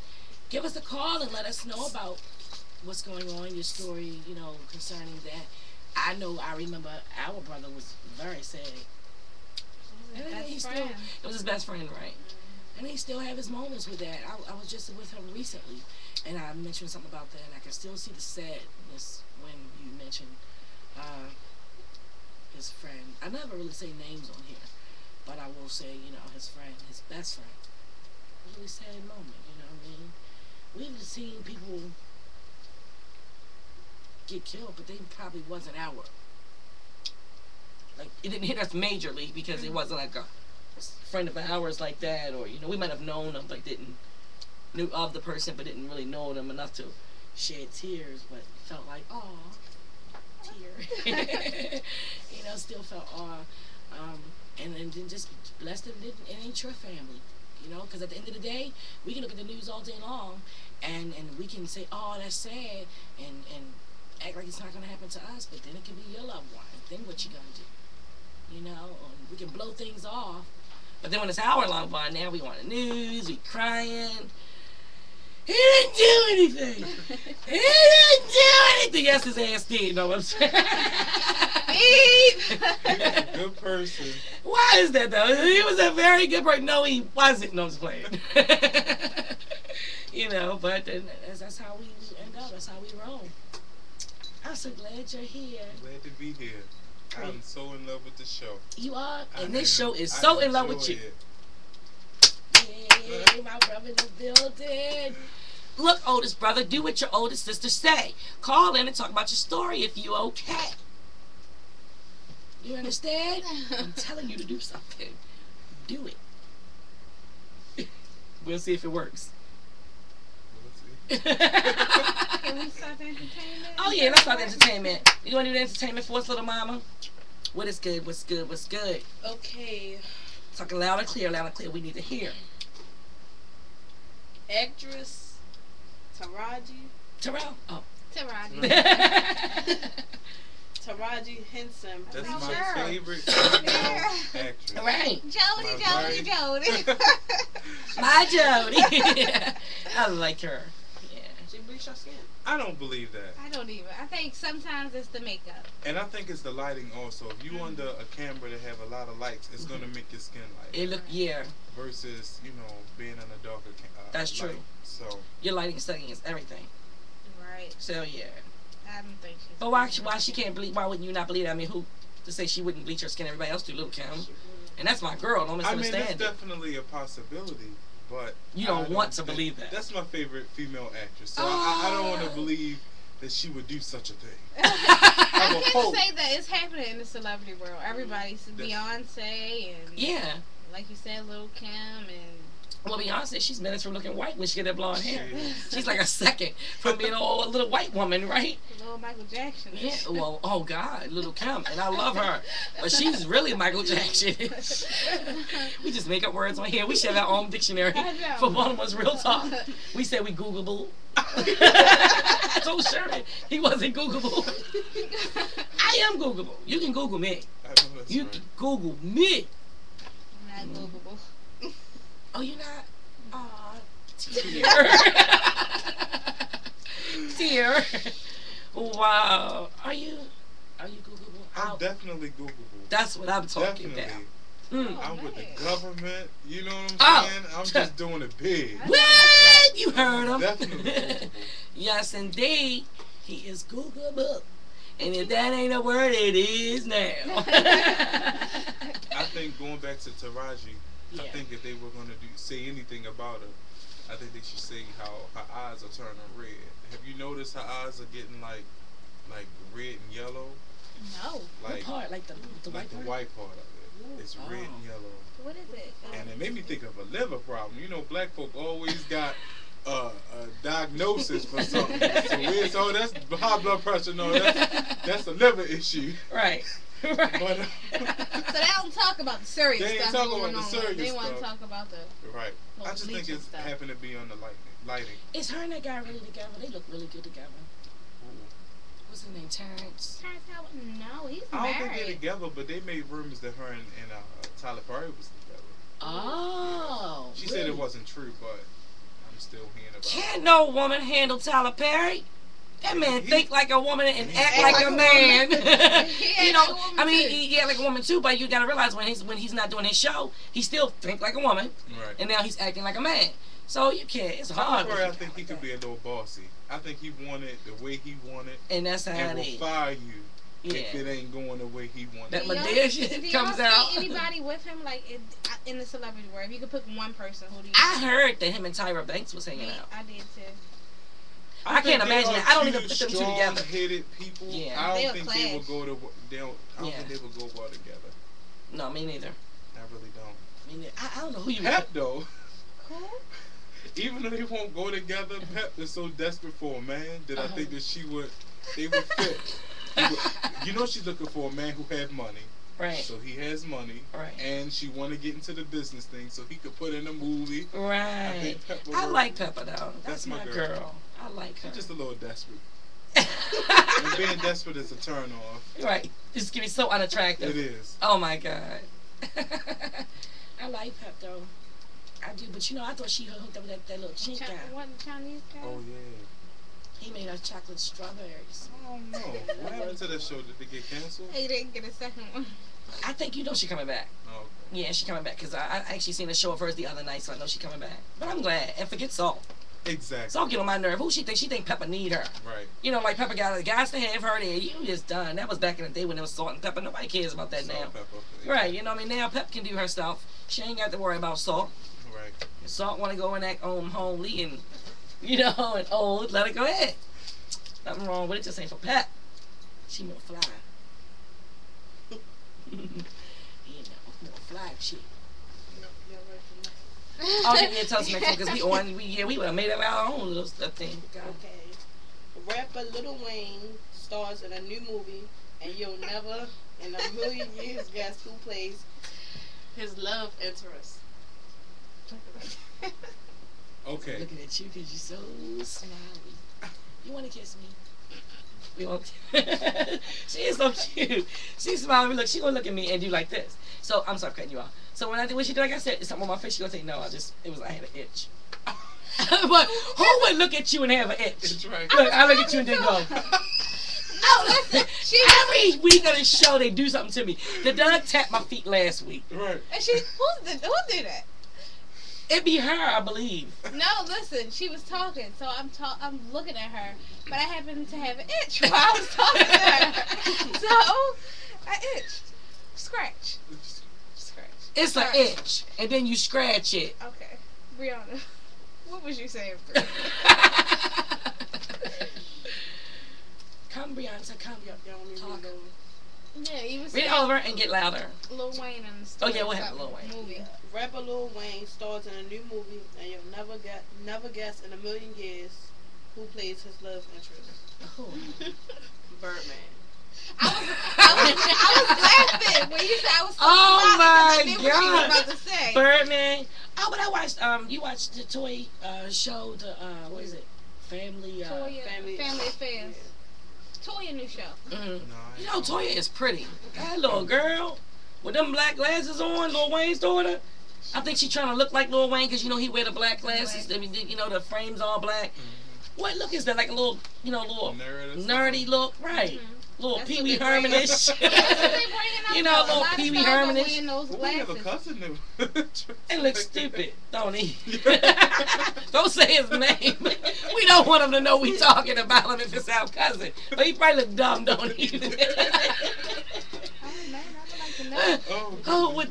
give us a call and let us know about what's going on, your story, concerning that. I remember our brother was very sad. And it was his best friend, right? And he still have his moments with that. I was just with him recently, and I mentioned something about that, and I can still see the sadness when you mentioned his friend. I never really say names on here, but I will say, his friend, his best friend. A really sad moment, what I mean? We've seen people get killed, but they probably wasn't our. Like, it didn't hit us majorly because it wasn't like a friend of ours like that, or we might have known them but knew of the person but didn't really know them enough to shed tears, but felt like tear. Still felt and then just blessed that it ain't your family, because at the end of the day we can look at the news all day long and we can say, oh, that's sad, and act like it's not going to happen to us, but then it could be your loved one. Then what you gonna do? We can blow things off, but then when it's our loved one, now we want the news, we crying. He didn't do anything. He didn't do anything. Yes, his ass did. You know what I'm saying? He was a good person. Why is that though? He was a very good person. No, he wasn't. No, I'm just playing. You know, but that's how we end up. That's how we roll. I'm so glad you're here. Glad to be here. I'm so in love with the show. You are? And I this am. show is I so in love with enjoy you. it. Yeah, my brother in the building. Look, oldest brother, do what your oldest sister say. Call in and talk about your story if you okay. You understand? I'm telling you to do something. Do it. We'll see if it works. We'll see. Can we start the entertainment? Oh yeah, let's start the entertainment. You want to do the entertainment for us, little mama? What is good? What's good? What's good? Okay. Talking loud and clear, loud and clear. We need to hear. Actress Taraji Terrell. Oh. Taraji. Taraji Henson. That's Oh, my sure. favorite female actress. Right. Jody. My Jody. I like her. Yeah. She bleached her skin. I don't believe that. I don't even. I think sometimes it's the makeup. And I think it's the lighting also. If you under a camera that have a lot of lights, it's going to make your skin light. It look, yeah. Versus, being in a darker That's light. true. So, Your lighting setting is everything. Right. So yeah. I don't think she's. But why she can't bleach? Why wouldn't you not believe that? I mean, who to say she wouldn't bleach her skin? Everybody else do, Little Kim. And that's my girl. Don't I mean, misunderstand that's it. definitely a possibility, but You don't I want to think- believe that. That's my favorite female actress, so I don't want to believe that she would do such a thing. I would can hope. say that it's happening in the celebrity world. Everybody's That's- Beyonce and Yeah. like you said, Lil' Kim and Well, Beyonce, she's minutes from looking white when she get that blonde hair. She is. She's like a second from being a little white woman, right? Lil Michael Jackson. Yeah. Well, oh God, Little Kim, and I love her, but she's really Michael Jackson. We just make up words on here. We should have our own dictionary I know. for Baltimore's real talk. We said we Googleable. I told Sherman he wasn't Googleable. I am Googleable. You can Google me. I know that's You right. can Google me. Not Googleable. Oh, you're not? Aw, dear. Dear. Wow. Are you Googleable? I'm definitely Googleable. That's what I'm talking Definitely. about. Mm. I'm with nice. the government. You know what I'm Oh. saying? I'm just doing it big. What? You heard him. Definitely Googleable. Yes, indeed. He is Googleable. And if that ain't a word, it is now. I think going back to Taraji, I Yeah. think if they were going to say anything about her, I think they should say how her eyes are turning red. Have you noticed her eyes are getting like red and yellow? No. What Like part? Like the white the part? white part of it. It's red and yellow. What is it? And it made me think of a liver problem. You know, black folk always got a diagnosis for something. So that's high blood pressure. No, that's a liver issue. Right. Right. But So they don't talk about the serious They ain't stuff talking going about the on. serious They want to stuff. talk about the. right, Well, I just think bleaching it's stuff. happened to be on the lighting. Is her and that guy really together? They look really good together. What's his name? Terrence? Turns out, no, he's I don't think they're married. together, but they made rumors that her and Tyler Perry was together. Oh. She really? said it wasn't true, but I'm still hearing about Can't it. no woman handle Tyler Perry. That man He- think like a woman and he act act like like a a man. He You act know, like a woman I mean, too. he act like a woman too, but you gotta realize when he's not doing his show, he still think like a woman, Right. and now he's acting like a man. So you can't. It's hard. Tyler Perry, I to think he could be a little bossy. I think he wanted the way he wanted, and that's how and it will is. fire you if Yeah. it ain't going the way he wanted. That Do y'all- Madea shit do comes y'all out. see anybody with him, like in the celebrity world? If you could pick one person, who do you? I heard that him and Tyra Banks was hanging Me, out. I did too. I can't think they imagine are that. I don't even two put them two together. strong-headed people. Yeah. I They don't would think they would clash. go to. I don't Yeah. think they would go well together. No, me neither. I really don't. Me neither. I don't know who you. Pep though, Who? even though they won't go together, Pep is so desperate for a man that I think that they would fit. You know, she's looking for a man who has money. Right. So he has money, Right. and she want to get into the business thing, so he could put in a movie. I Right. think Pep would I work. like Pepper though. That's That's my my girl. girl. I like her. She's just a little desperate. And being desperate is a turn off. Right. This can be so unattractive. It is. Oh my God. I like Pep though. I do, but I thought she hooked up with that little chink guy. What, the Chinese guy? Oh yeah. He made us chocolate strawberries. I don't know. What happened to that show? Did they get canceled? He didn't get a second one. I think she coming back. Oh, okay. Yeah, she coming back because I actually seen a show of hers the other night, so I know she coming back. But I'm glad. And forget Salt. Exactly. Salt get on my nerve. Who she think? She think Pepper need her. Right. Like Pepper got the guys to have her there. You just done. That was back in the day when it was Salt and Pepper. Nobody cares about that Salt, now. pepper. Right. Now Pep can do her stuff. She ain't got to worry about Salt. Right. If Salt want to go and act homely and and old, let her go ahead. Nothing wrong with it. Just ain't for Pep. She more fly. More fly chick. Okay, yeah, tell us next one because we would have made up our own little thing. Okay. Rapper Lil Wayne stars in a new movie, and you'll never in a million years guess who plays his love interest. Okay. Looking at you because you're so smiley. You want to kiss me? We won't. She is so cute. She's smiling. Look, she gonna look at me and do like this. So I'm sorry for cutting you off. So when she do like I said, something on my face, she gonna say no. I had an itch. But who would look at you and have an itch? That's right. Look, I look at you and then go. No, listen. Every week on the show, they do something to me. The dog tapped my feet last week. Right. And who did that? It be her, I believe. No, listen. She was talking, so I'm looking at her, but I happened to have an itch while I was talking to her. So I itched. Scratch. It's an itch, and then you scratch it. Okay, Brianna, what was you saying? Come, Brianna, come. Talk. Yeah, you was Read it over and get louder. Lil Wayne and Oh yeah, what happened, Lil Wayne? Movie. Rapper Lil Wayne stars in a new movie, and you'll never guess in a million years who plays his love interest. Oh. Birdman. I was laughing when you said I was so Oh I knew my what you God. was about to say. Birdman. Oh, but I watched. You watched the toy show? The what is it? Family. Toya, Family Affairs. Toya new show. Mm-hmm. Toya is pretty. That little girl with them black glasses on, Lil Wayne's daughter. I think she's trying to look like Lil Wayne because he wear the black glasses. I mean, the frame's all black. Mm-hmm. What look is that? Like a little, little nerdy look, right? Mm-hmm. Little That's Pee Wee what they bring Herman-ish. That's what they bringing up. Little A lot of Pee Wee stars are Herman-ish. wearing those We have a glasses. cousin It looks stupid, don't he? Don't say his name. We don't want him to know we talking about him if it's our cousin. But he probably look dumb, don't he? Oh man, I would like to know. Oh, with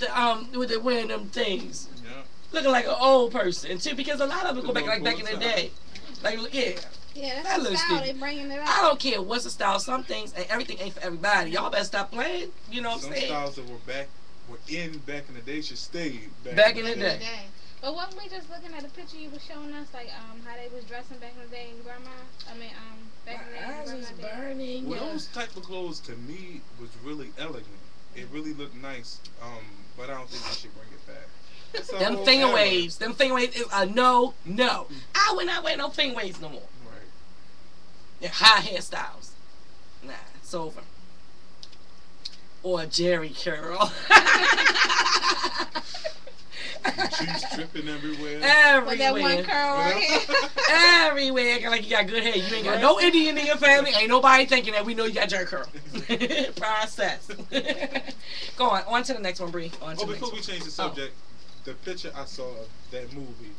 the wearing them things, Yeah. looking like an old person too. Because a lot of them go back like back in the day. Like yeah. Yeah, That that's the looks style. stupid. They bringing it I up. don't care what's the style. Some things and everything ain't for everybody. Y'all better stop playing. You know what Some I'm saying? styles that were back in the day should stay Back in the day. Dang. But wasn't we just looking at a picture you were showing us, like how they was dressing back in the day in grandma? Back in the day My eyes in is grandma day. burning. Well, those type of clothes to me was really elegant. It really looked nice. But I don't think we should bring it back. It's a Them whole finger era. waves. Them finger waves is a no. I would not wear no finger waves no more. Right. They're high hairstyles. Nah, it's over. Or a Jerry curl. She's tripping everywhere. With that one Everywhere. curl right here. Everywhere. Acting like you got good hair. You ain't got no Indian in your family. Ain't nobody thinking that we know you got Jerry curl. Process. Go on to the next one, Bree. On to the next Before we one. change the subject, the picture I saw of that movie,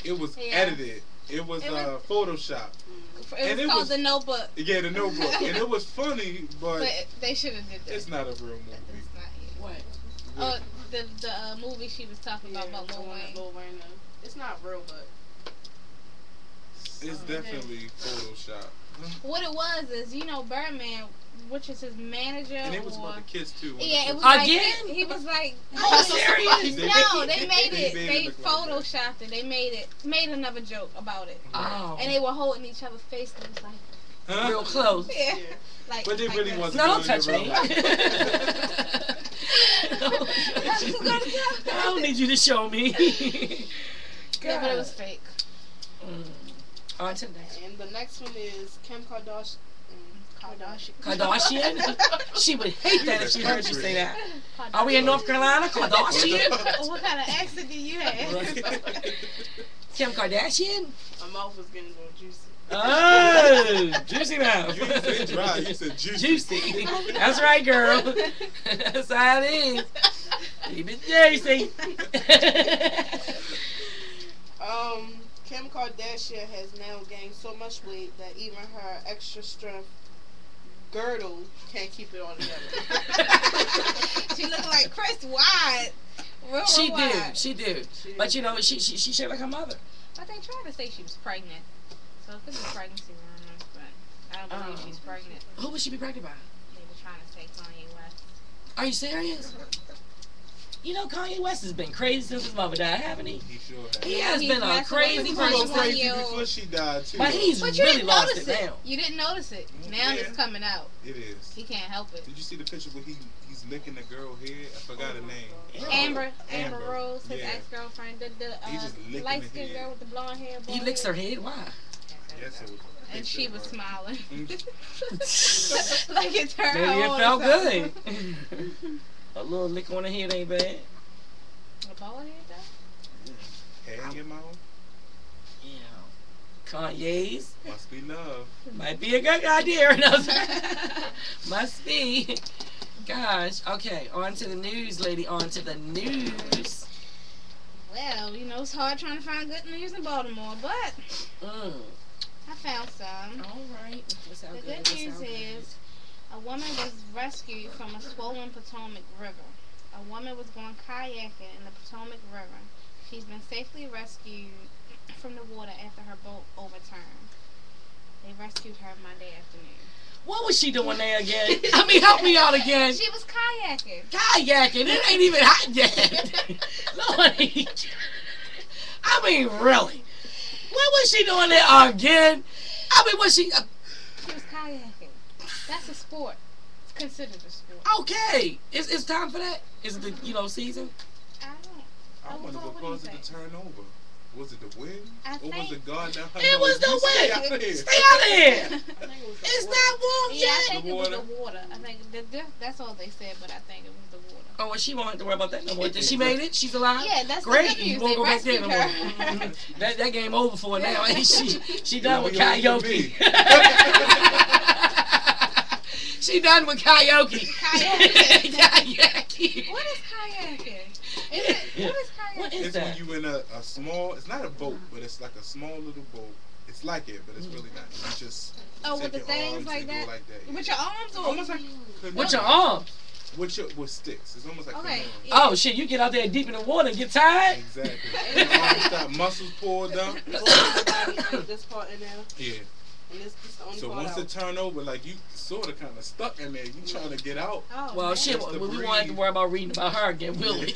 it was Yeah. edited. It was Photoshop. It was called The Notebook. Yeah, the Notebook, and it was funny, but But they should have did that. it's not a real movie. It's not it. What? Oh, the movie she was talking about Lil Wayne. Lil Wayne. It's not real, but It's definitely Photoshop. What it was is, Birdman, which is his manager, And it was or about the kids too. yeah, it was Again? like he was like, Oh, serious? no, they made They it. made They it look like that. photoshopped it. They made another joke about it, Oh. and they were holding each other's face. And it was like, Huh? Real close. yeah, yeah. like. But they like really this. wasn't. No, don't doing touch it me. real. I don't need you to show me. Yeah, but it was fake. On to the next. And the next one is Kim Kardashian. Kardashian? She would hate that if she heard you say that. Are we in North Carolina? Kardashian? What kind of accent do you have? Kim Kardashian? My mouth was getting a little juicy. Oh, juicy mouth. You said dry. You said juicy. Juicy. That's right, girl. That's how it is. Keep it juicy. Kim Kardashian has now gained so much weight that even her extra strength girdle can't keep it all together. She look like Chris White. Real She wide. do. She do. But you know, she shaped like her mother. But they tried to say she was pregnant. So it could be pregnancy rumors, but I don't believe she's pregnant. Who would she be pregnant by? They were trying to say Kanye West. Are you serious? You know, Kanye West has been crazy since his mother died, haven't he? He sure has. He has He's been a messing crazy with He his was person. so crazy 21-year-old. before she died too. But he's But you really didn't lost notice it it. now. You didn't notice it. Now Yeah. it's coming out. It is. He can't help it. Did you see the picture where he's licking the girl head? I forgot her name. Amber Amber. Rose, his Yeah. ex-girlfriend, He just licking light the skinned head. girl with the blonde hair. He licks her head. Why? Yes, it was. a And she picture was of her. smiling. Mm. Like it turned Maybe her it on felt or good. something. A little lick on the head ain't bad. A bald head though? Hair in your mouth? Yeah. Kanye's Must be love. might be a good idea. Must be. Gosh. Okay. On to the news, lady. On to the news. Well, you know, it's hard trying to find good news in Baltimore, but I found some. All right. What's The out good news is a woman was rescued from a swollen Potomac River. A woman was going kayaking in the Potomac River. She's been safely rescued from the water after her boat overturned. They rescued her Monday afternoon. What was she doing there again? I mean, help me out again. She was kayaking. Kayaking. It ain't even hot yet. Lordy. I mean, really. What was she doing there again? I mean, was she... She was kayaking. That's a sport. It's considered a sport. Okay. It's time for that? Is it the, season? I don't. I wonder what caused it to turn over. Was it the wind? I Or was think- it God that It was the Stay wind. out of here. Stay out of here. I think it was the It's water. not warm Yeah, I yet. think The it was water. the water. I think that's all they said, but I think it was the water. Oh, well, she won't have to worry about that no more. Did she made it? She's alive? Yeah, that's Great. the good You news. won't They go back there no more. rescued her. that game over for her now, ain't she? She done with It'll be over for karaoke. me. She done with karaoke. Kayaking. Karaoke. What is kayaking? What is kayaking? What is It's that? when you in a small, it's not a boat, but it's like a small little boat. It's like it, but it's really not. You just Oh, take with the your things arms like and go that? like that. With your arms or? Almost like With your arms. with sticks. It's almost like Okay. canoeing. Yeah. Oh, shit. You get out there deep in the water and get tired? Exactly. Your arms start muscles pulled down. You open your body, like this part in there, Yeah. and this is the only So part once out. it turn over, like you sort of kind of stuck in there. You trying to get out. Oh, Well, man. shit. Just to We won't have to breathe. worry about reading about her again, will we?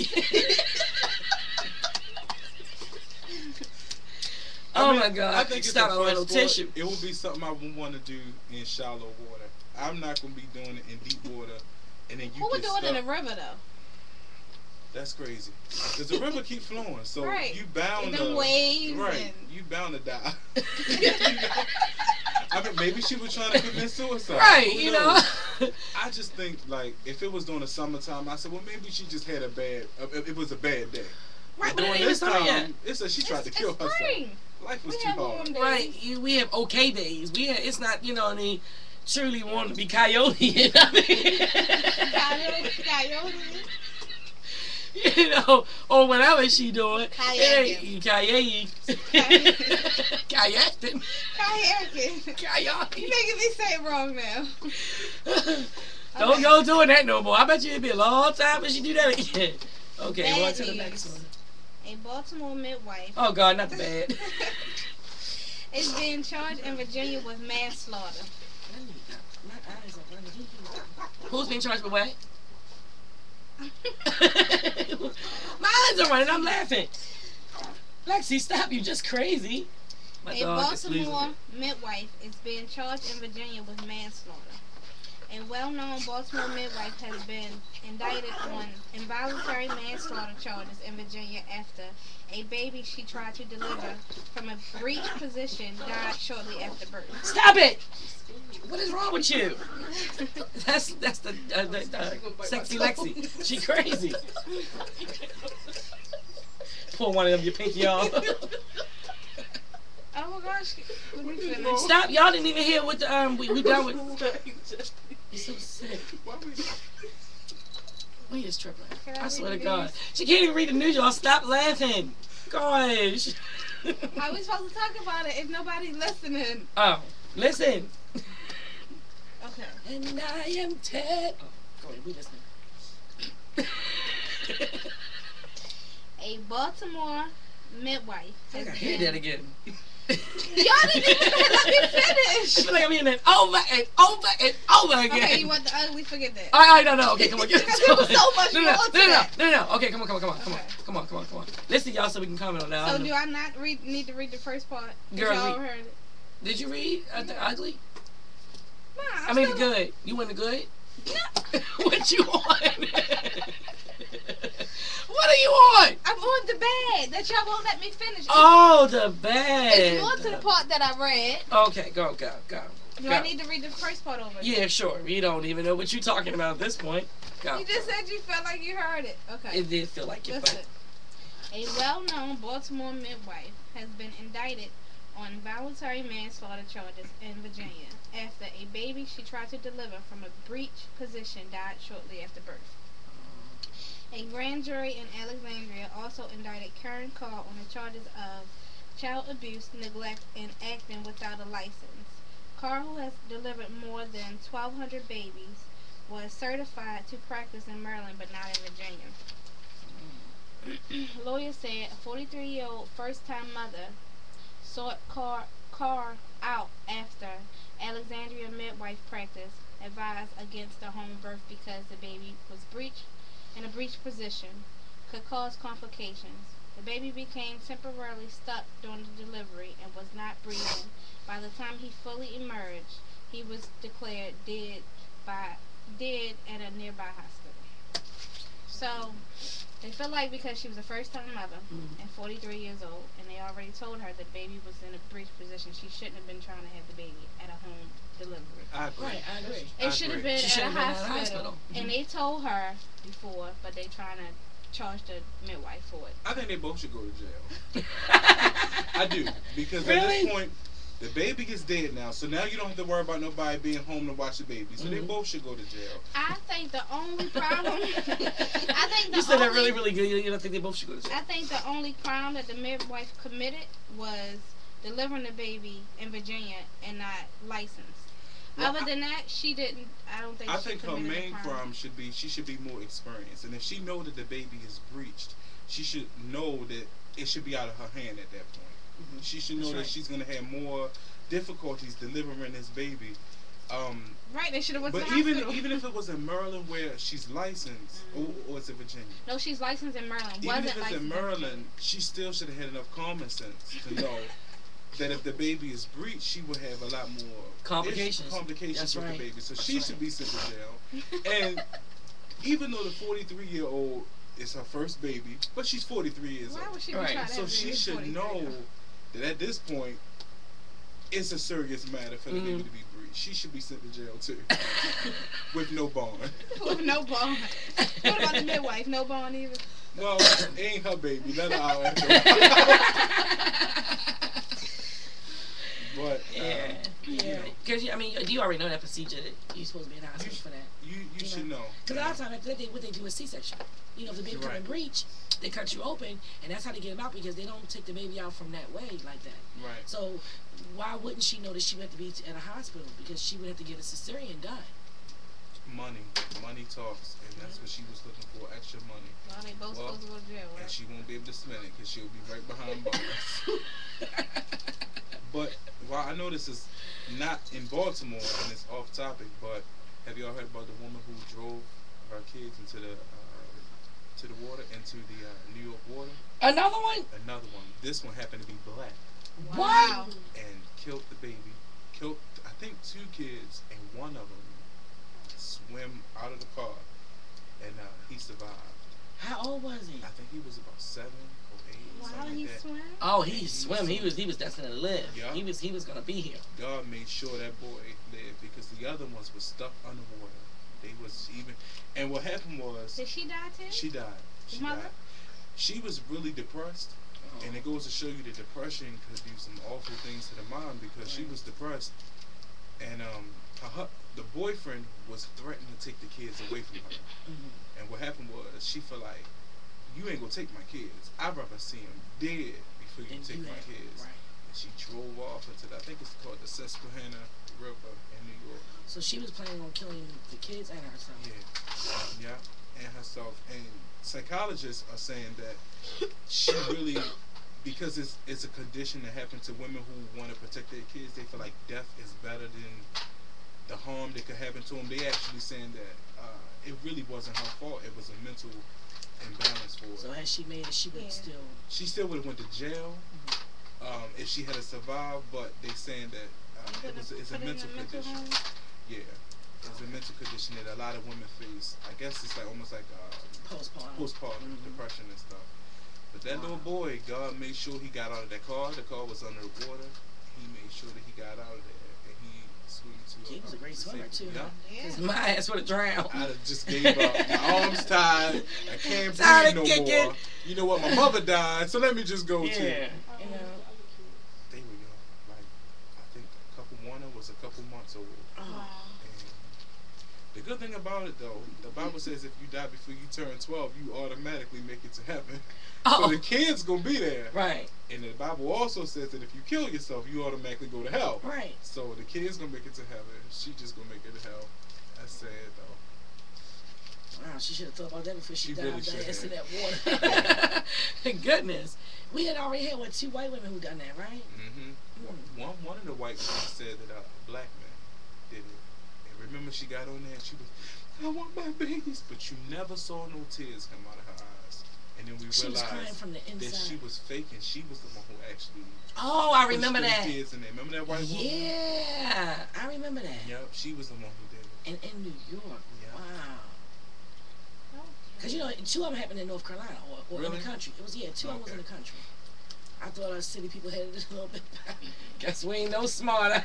Oh, my God. I think it's Stop a on fun no sport. tissue. It would be something I would want to do in shallow water. I'm not gonna be doing it in deep water, and then you Who would get do it in stuck. the river though? That's crazy. Cause the river keep flowing, so Right. you bound And to them waves right. and- You bound to die. You know? I mean, maybe she was trying to commit suicide. Right, Who you knows? know? I just think like if it was during the summertime, I said, well, maybe she just had a bad. It was a bad day. Right, but it during ain't even this summer yet. time, it's a, she tried to kill it's herself. spring. Life was We too have hard. warm days. Right, we have okay days. It's not, I mean, truly want to be coyote. I mean, Coyote. or whatever she doing. Kayaking. Kayaking. Kayaking. Kayaking. Kayaking. You making me say it wrong now. Don't Okay. go doing that no more. I bet you it'd be a long time if she do that again. Okay, Bad on to the news. next one. A Baltimore midwife Oh God, not the bad. is being charged in Virginia with manslaughter. Who's being charged with what? My eyes are running. I'm laughing. Lexi, stop! You just crazy. My A dog is losing Baltimore it. midwife is being charged in Virginia with manslaughter. A well-known Baltimore midwife has been indicted on involuntary manslaughter charges in Virginia after a baby she tried to deliver from a breech position died shortly after birth. Stop it! What is wrong with you? That's the sexy Lexi. She crazy. Pull one of them your pinky off. Oh my gosh. Let me finish. Stop! Y'all didn't even hear what the we done with. You're so sick. We is tripping. I swear to God, she can't even read the news. Y'all stop laughing. Gosh. How are we supposed to talk about it if nobody's listening? Oh, listen. Okay. And I am Ted. Oh, go ahead. We listening. A Baltimore midwife I has gotta hear that again. Y'all didn't even let me finish. I feel like I'm hearing that over and over and over again. Okay, you want the ugly? Forget that. I no. Okay, come on. Get Because there was so much more to that. No. Okay, come on. Okay. Come on. Listen, y'all, so we can comment on that. So do I not need to read the first part? Girl, y'all heard it. Did you read the ugly? Nah, I mean the good. You want the good? No. What you want? What are you on? I'm on the bed that y'all won't let me finish. Oh, the bed. It's more to the part that I read. Okay, go. Do I need to read the first part over? Yeah, sure. We don't even know what you're talking about at this point. Go. You just said you felt like you heard it. Okay. It did feel like it, Listen. but A well-known Baltimore midwife has been indicted on involuntary manslaughter charges in Virginia after a baby she tried to deliver from a breech position died shortly after birth. A grand jury in Alexandria also indicted Karen Carr on the charges of child abuse, neglect, and acting without a license. Carr, who has delivered more than 1,200 babies, was certified to practice in Maryland but not in Virginia. Lawyers said a 43-year-old first-time mother sought Carr out after Alexandria midwife practice advised against a home birth because the baby was in a breech position could cause complications. The baby became temporarily stuck during the delivery and was not breathing. By the time he fully emerged, he was declared dead at a nearby hospital. So they feel like because she was a first-time mother and 43 years old, and they already told her the baby was in a breech position, she shouldn't have been trying to have the baby at a home delivery. I agree. right, I agree. It should have been She at a should've been at a hospital. hospital. And they told her before, but they trying to charge the midwife for it. I think they both should go to jail. I do. Because at Really? this point, the baby is dead now, so now you don't have to worry about nobody being home to watch the baby. So they both should go to jail. I think the only problem. You said that really, really good. You don't think they both should go to jail? I think the only crime that the midwife committed was delivering the baby in Virginia and not licensed. Well, Other than that, she didn't. I don't think. I she think her committed a main crime should be she should be more experienced, and if she know that the baby is breached, she should know that it should be out of her hand at that point. She should know That's that right. she's gonna have more difficulties delivering this baby. Right, they should have went But to the hospital. even if it was in Maryland where she's licensed, or is it Virginia? No, she's licensed in Maryland. Even Wasn't if it's licensed in Maryland, she still should have had enough common sense to know that if the baby is breached, she would have a lot more Complications. complications That's with right. the baby. So That's she right. should be sent to jail. And even though the 43-year-old is her first baby, but she's 43 years Why old. would she be Right. trying to So have she baby should 43 know though? that at this point, it's a serious matter for the baby to be breached. She should be sent to jail too, with no bond. With no bond. What about the midwife? No bond either. Well, it ain't her baby. Let her out after a while. But Yeah. Because I mean, you already know that procedure. That you're supposed to be in the hospital for that. you should know. Because a lot of times after that, what they do is C-section. You know, if the baby come in Right. breech, they cut you open, and that's how they get him out because they don't take the baby out from that way like that. Right. So why wouldn't she know that she would have to be at a hospital because she would have to get a cesarean done? Money talks, and that's what she was looking for, extra money. Well, they both Well, supposed to go to jail, And right? she won't be able to spend it because she'll be right behind bars. But while I know this is not in Baltimore and it's off topic, but have y'all heard about the woman who drove her kids into the water, into the New York water? Another one? Another one. This one happened to be black Wow. and killed the baby. Killed, I think, 2 kids, and one of them swim out of the car, and he survived. How old was he? I think he was about 7 or 8, Wow, something he like that. swam. Oh, he swim. He was destined to live. Yeah. He was gonna be here. God made sure that boy lived because the other ones were stuck underwater. They was even, and what happened was Did she die too? she died. She Mother? died. She was really depressed, Oh. and it goes to show you that depression could do some awful things to the mind because she was depressed, and the boyfriend was threatening to take the kids away from her. Mhm. And what happened was she felt like, you ain't gonna take my kids. I'd rather see them dead before you And take you my had- kids. Right. And she drove off into I think it's called the Susquehanna River in New York. So she was planning on killing the kids and herself. Yeah, and herself. And psychologists are saying that she really, because it's a condition that happens to women who want to protect their kids, they feel like death is better than the harm that could happen to them. They actually saying that it really wasn't her fault. It was a mental imbalance for her. So had she made it, she would Yeah. still. She still would have went to jail if she had survived, but they saying that it's a Put in mental condition. home? Yeah, it's a mental condition that a lot of women face. I guess it's like almost like Postpartum. postpartum Mhm. depression and stuff. But that little boy, God made sure he got out of that car. The car was under the water. He made sure that he got out of there, and he swam to. He was a great to swimmer safety. too. Yeah. Yeah. Cause my ass would have drowned. I'd have just gave up. My arms tied. I can't Tired breathe of no kicking. more. You know what? My mother died, so let me just go Yeah. too. You know. They were young. Like I think one was a couple months old. Oh. Wow. And the good thing about it though, the Bible says if you die before you turn 12, you automatically make it to heaven. So Oh. the kid's gonna be there. Right. And the Bible also says that if you kill yourself, you automatically go to hell. Right. So the kid's gonna make it to heaven. She just gonna make it to hell. That's sad though. Wow, she should have thought about that before she She really dived should ass in have. that water. Goodness. We had already had, 2 white women who done that, right? Mm-hmm. One of the white women said that a black man did it. And remember, she got on there and she was, I want my babies. But you never saw no tears come out of her eyes. And then we She was crying realized from the that inside. she was faking. She was the one who actually Oh, I pushed remember them that. kids in there. Remember that white woman? Yeah, I remember that. Yep, she was the one who did it. And in New York. Yeah. Wow. Oh. Because, 2 of them happened in North Carolina or in Really? the country. It was, 2 of them was in the country. I thought our city people had it a little bit better. Guess we ain't no smarter.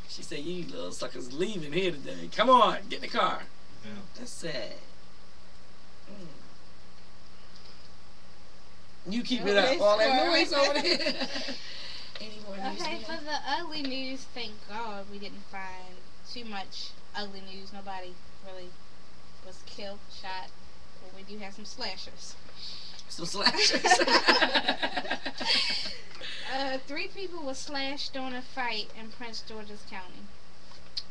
She said, you little suckers leaving here today. Come on, get in the car. Yeah. That's sad. You keep it up. All that noise over there. Any more news? Okay, Mia? for the ugly news, thank God we didn't find too much ugly news. Nobody really was killed, shot, but we do have some slashers. Some slashers. 3 people were slashed during a fight in Prince George's County.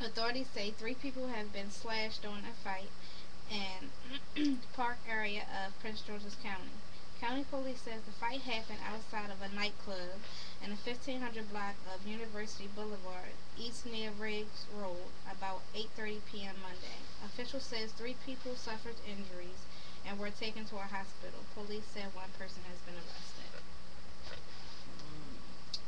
Authorities say 3 people have been slashed during a fight in the park area of Prince George's County. County police says the fight happened outside of a nightclub in the 1500 block of University Boulevard, east near Riggs Road, about 8:30 p.m. Monday. Officials says 3 people suffered injuries and were taken to a hospital. Police said 1 person has been arrested.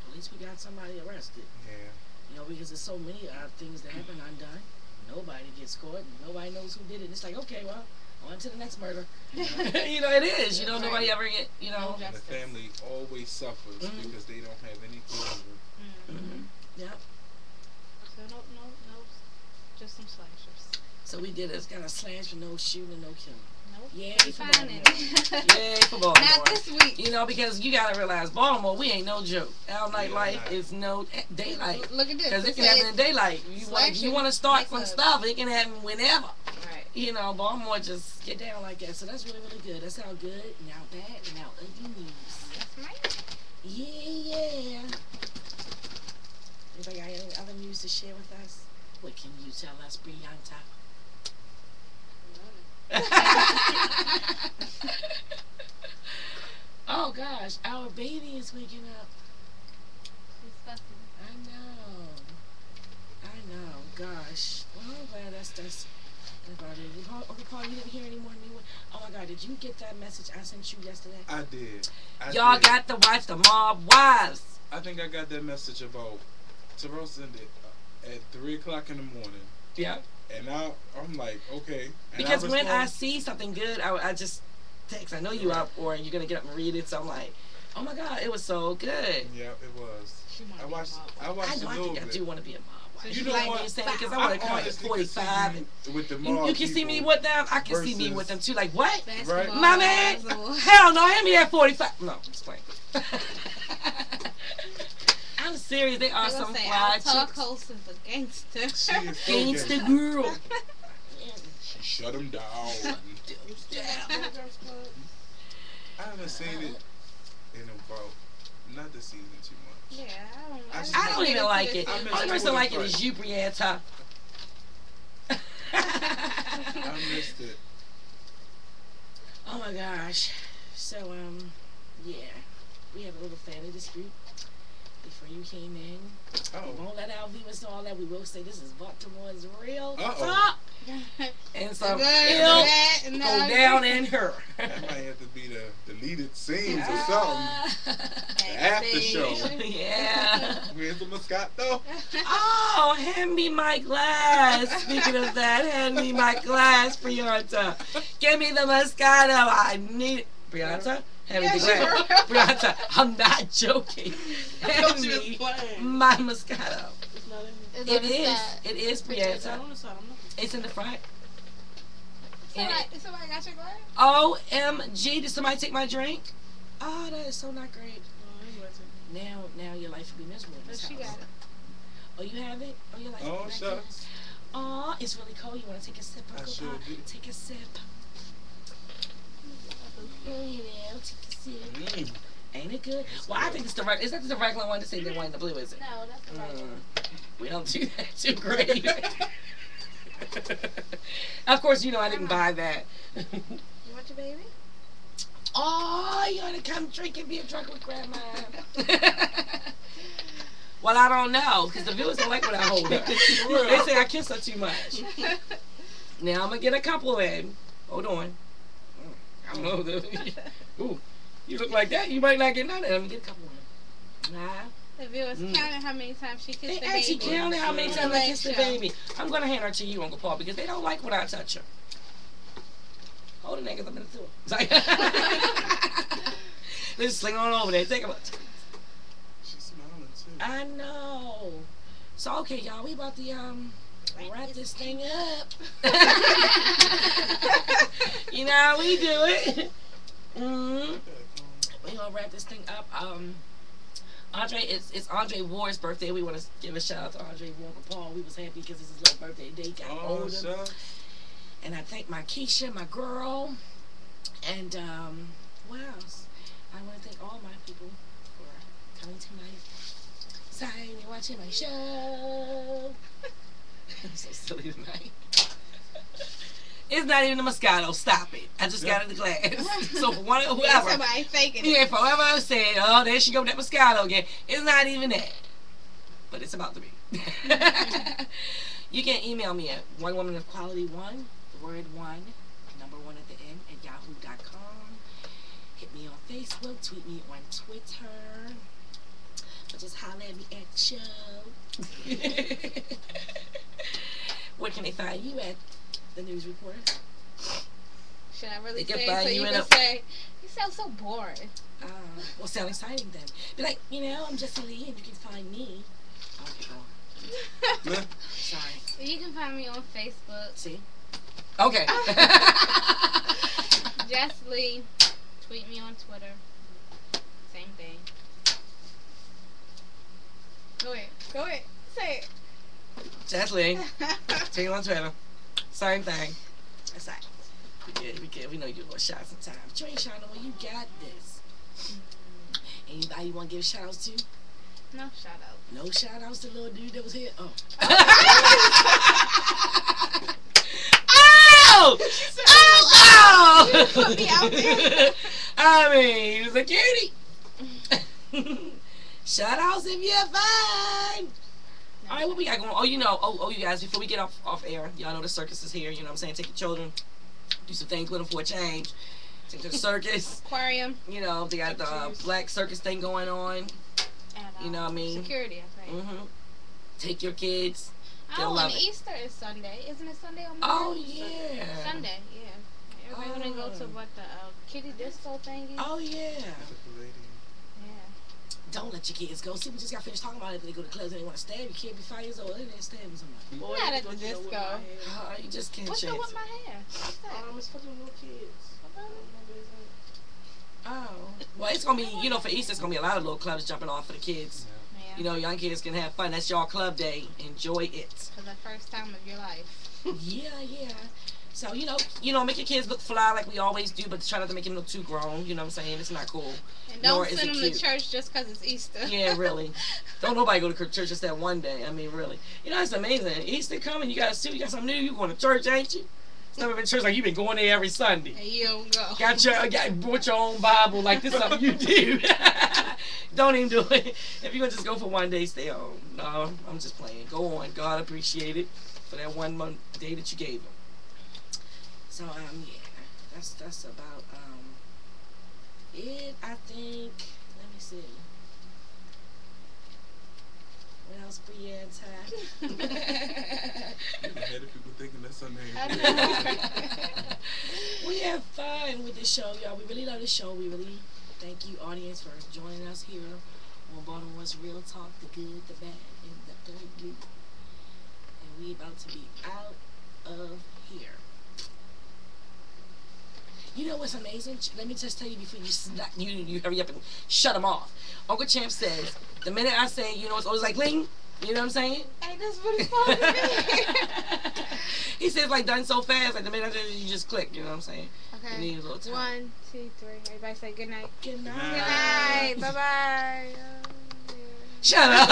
At least we got somebody arrested. Yeah. Because there's so many things that happen undone. Nobody gets caught. And nobody knows who did it. It's like, okay, well, on to the next murder. It is. Nobody ever get, No And the justice. family always suffers Mhm. because they don't have any closure. Mm. Yeah. So no, just some slashers. So we did it. Got a slash for no shooting and no killing. Nope. Yay We for finding Baltimore. it. Yay for Baltimore. Not this week. Because you gotta realize Baltimore, we ain't no joke. Our nightlife not. is no daylight. Look at this. Because it can says happen in daylight. You want to start some nightclub. stuff, it can happen whenever. Right. Baltimore just get down like that. So that's really, really good. That's how good, now bad, and now ugly news. That's right. Yeah. Anybody got any other news to share with us? What can you tell us, Brianna? Oh gosh, our baby is waking up. She's fussy. I know. Gosh. Well, I'm glad that's about it. Paul, you didn't hear any more new one? Oh my God, did you get that message I sent you yesterday? I did. Y'all got to watch the Mob Wives. I think I got that message about Terrell sent it at 3 o'clock in the morning. Yeah. And now I'm like, okay. And Because when I respond- see something good, I just text. I know you up, or you're gonna get up and read it. So I'm like, oh my god, it was so good. Yeah, it was. She might I be watched. involved. I watched I know. a I little think I bit. do want to be a mom. So You she know like what? being Because I foul. want to come at honestly 45 can and see with the you mob can see me people with them. I can see me versus- with them too. Like what? Basketball My man? wives or- Hell no, hand me that 45. No, just playing. I'm serious. They are They gonna some say, fly our talk chicks. host is a gangster. She is so Gangsta gangsta. girl. She shut him down. You still got Boy Girls Club? I haven't seen it in about not this season too much. Yeah, I don't even like it. I The miss only person Twitter like it fight. is you, Brianna. I missed it. Oh my gosh. So, yeah. We have a little family dispute before you came in. We Oh. won't let our viewers know all that. We will say this is Baltimore's real Uh-oh. talk. And some Good, ill bad, and go now- down in her. That might have to be the deleted scenes or something. The after show. Yeah. Where's the Moscato? Oh, hand me my glass. Speaking of that, hand me my glass, Brianna. Give me the Moscato. I need it. Brianna, hand me the glass. Brianna, I'm not joking. I Hand thought she was me playing. my Moscato. It's not in It's here. on It the is. side. It is, It's Brianna. on the side. I'm looking. It's in the front. And Somebody got your glass? OMG, did somebody take my drink? Oh, that is so not great. Oh, it wasn't. Now your life will be miserable in But this she house. got it. Oh, you have it? Oh, your life Oh, will be shucks. Oh, it's really cold. You want to take a sip, I Uncle sure Pop? do. Take a sip. Oh, you know, take a sip. Mm. Ain't it good? Well, I think it's the regular. Is that the regular one? To say the one in the blue, is it? No, that's the right one. We don't do that too great. Of course, you know I didn't buy that. You want your baby? Oh, you want to come drink and be a drunk with Grandma? Well, I don't know, because the viewers don't like when I hold her. They say I kiss her too much. Now I'm going to get a couple in. Hold on. I don't know. Ooh, you look like that. You might not get none of them. Get a couple in. Nah. The viewers counted how many times she kissed They the actually baby. counted how many times I kissed the Show. baby. I'm going to hand her to you, Uncle Paul, because they don't like when I touch her. Hold the niggas up in the tour. It's like, let's sling on over there. Take a look. She's smiling too. I know. So okay, y'all, we about to wrap this thing up. You know how we do it. We gonna wrap this thing up. Andre, it's Andre Ward's birthday. We want to give a shout out to Andre Ward and Paul. We was happy because it's his little birthday. They got Oh, older. shucks. And I thank my Keisha, my girl, and what else? I want to thank all my people for coming tonight. Sorry, you're watching my show. I'm so silly tonight. It's not even a Moscato. Stop it. I just got in the glass. So for one, whoever. Somebody faking it. Yeah, forever I said, oh, there she go with that Moscato again. It's not even that. But it's about to be. You can email me at onewomanofquality1, the word one, number one at the end, at yahoo.com. Hit me on Facebook, tweet me on Twitter. Or just holler at me at show. Where can they find you at, the news reporter? Should I really They can say it find so you you in can a- say, you sound so boring. Well, sound exciting then. Be like, you know, I'm Jessie Lee and you can find me. Okay, go on. Sorry. You can find me on Facebook. See? Okay. Jess Lee. Tweet me on Twitter. Same thing. Go ahead. Go ahead. Say Jess Lee. it. Take it on Twitter. Same thing. That's right. We good. We know you're going to shot sometime. But you ain't shouting when you got this. Anybody you want to give shout outs to? No shout out. No shout outs to the little dude that was here? Oh. Oh! Oh! Put me out there. I mean, he was a cutie. Shout outs if you're fine. All right, what we got going? Oh, you know, you guys, before we get off air, y'all know the circus is here. You know what I'm saying? Take your children, do some things with them for a change. Take them to the circus. Aquarium. You know, they got the black circus thing going on. And, You know what I mean? Security, I think. Take your kids. They'll Oh, love and it. Easter is Sunday. Isn't it Sunday on Oh Monday? yeah. Sunday, yeah. Everybody gonna go to what the kitty disco thingy? Oh yeah. With the lady. Yeah. Don't let your kids go. See, we just got finished talking about it. If they go to clubs and they want to stab you, kid be 5 years old. They didn't stab somebody. Boy, Not you at go the to with disco. my hair. You just can't What's chance up with it. my hair? What's that? It's for the little kids. Oh. Well, it's gonna be, for Easter, it's gonna be a lot of little clubs jumping off for the kids. Yeah. Young kids can have fun. That's y'all club day. Enjoy it. For the first time of your life. Yeah. So, make your kids look fly like we always do, but try not to make them look too grown. You know what I'm saying? It's not cool. And Nor don't is send it them to cute. church just because it's Easter. Yeah, really. Don't nobody go to church just that one day. I mean, really. It's amazing. Easter coming, you got something new. You going to church, ain't you? It's never been church like you've been going there every Sunday. And you don't go. Brought your own Bible like this is something you do. Don't even do it. If you're going to just go for one day, stay home. No, I'm just playing. Go on. God appreciate it for that 1 month day that you gave him. So, yeah. That's about, it, I think. Let me see. What else, Brianne? You're ahead of people thinking that's Sunday. We have fun with this show, y'all. We really love the show. We really thank you, audience, for joining us here on Baltimore's Real Talk, the good, the bad, and the ugly. And we about to be out of here. You know what's amazing? Let me just tell you before you hurry up and shut them off. Uncle Champ says, the minute I say, it's always like, ling. You know what I'm saying? Hey, that's what it's supposed to be. He says, like, done so fast, like, the minute you just click. You know what I'm saying? You need a little Okay. time. 1, 2, 3. Everybody say good night. Good night. Good night. Bye-bye. Shut up.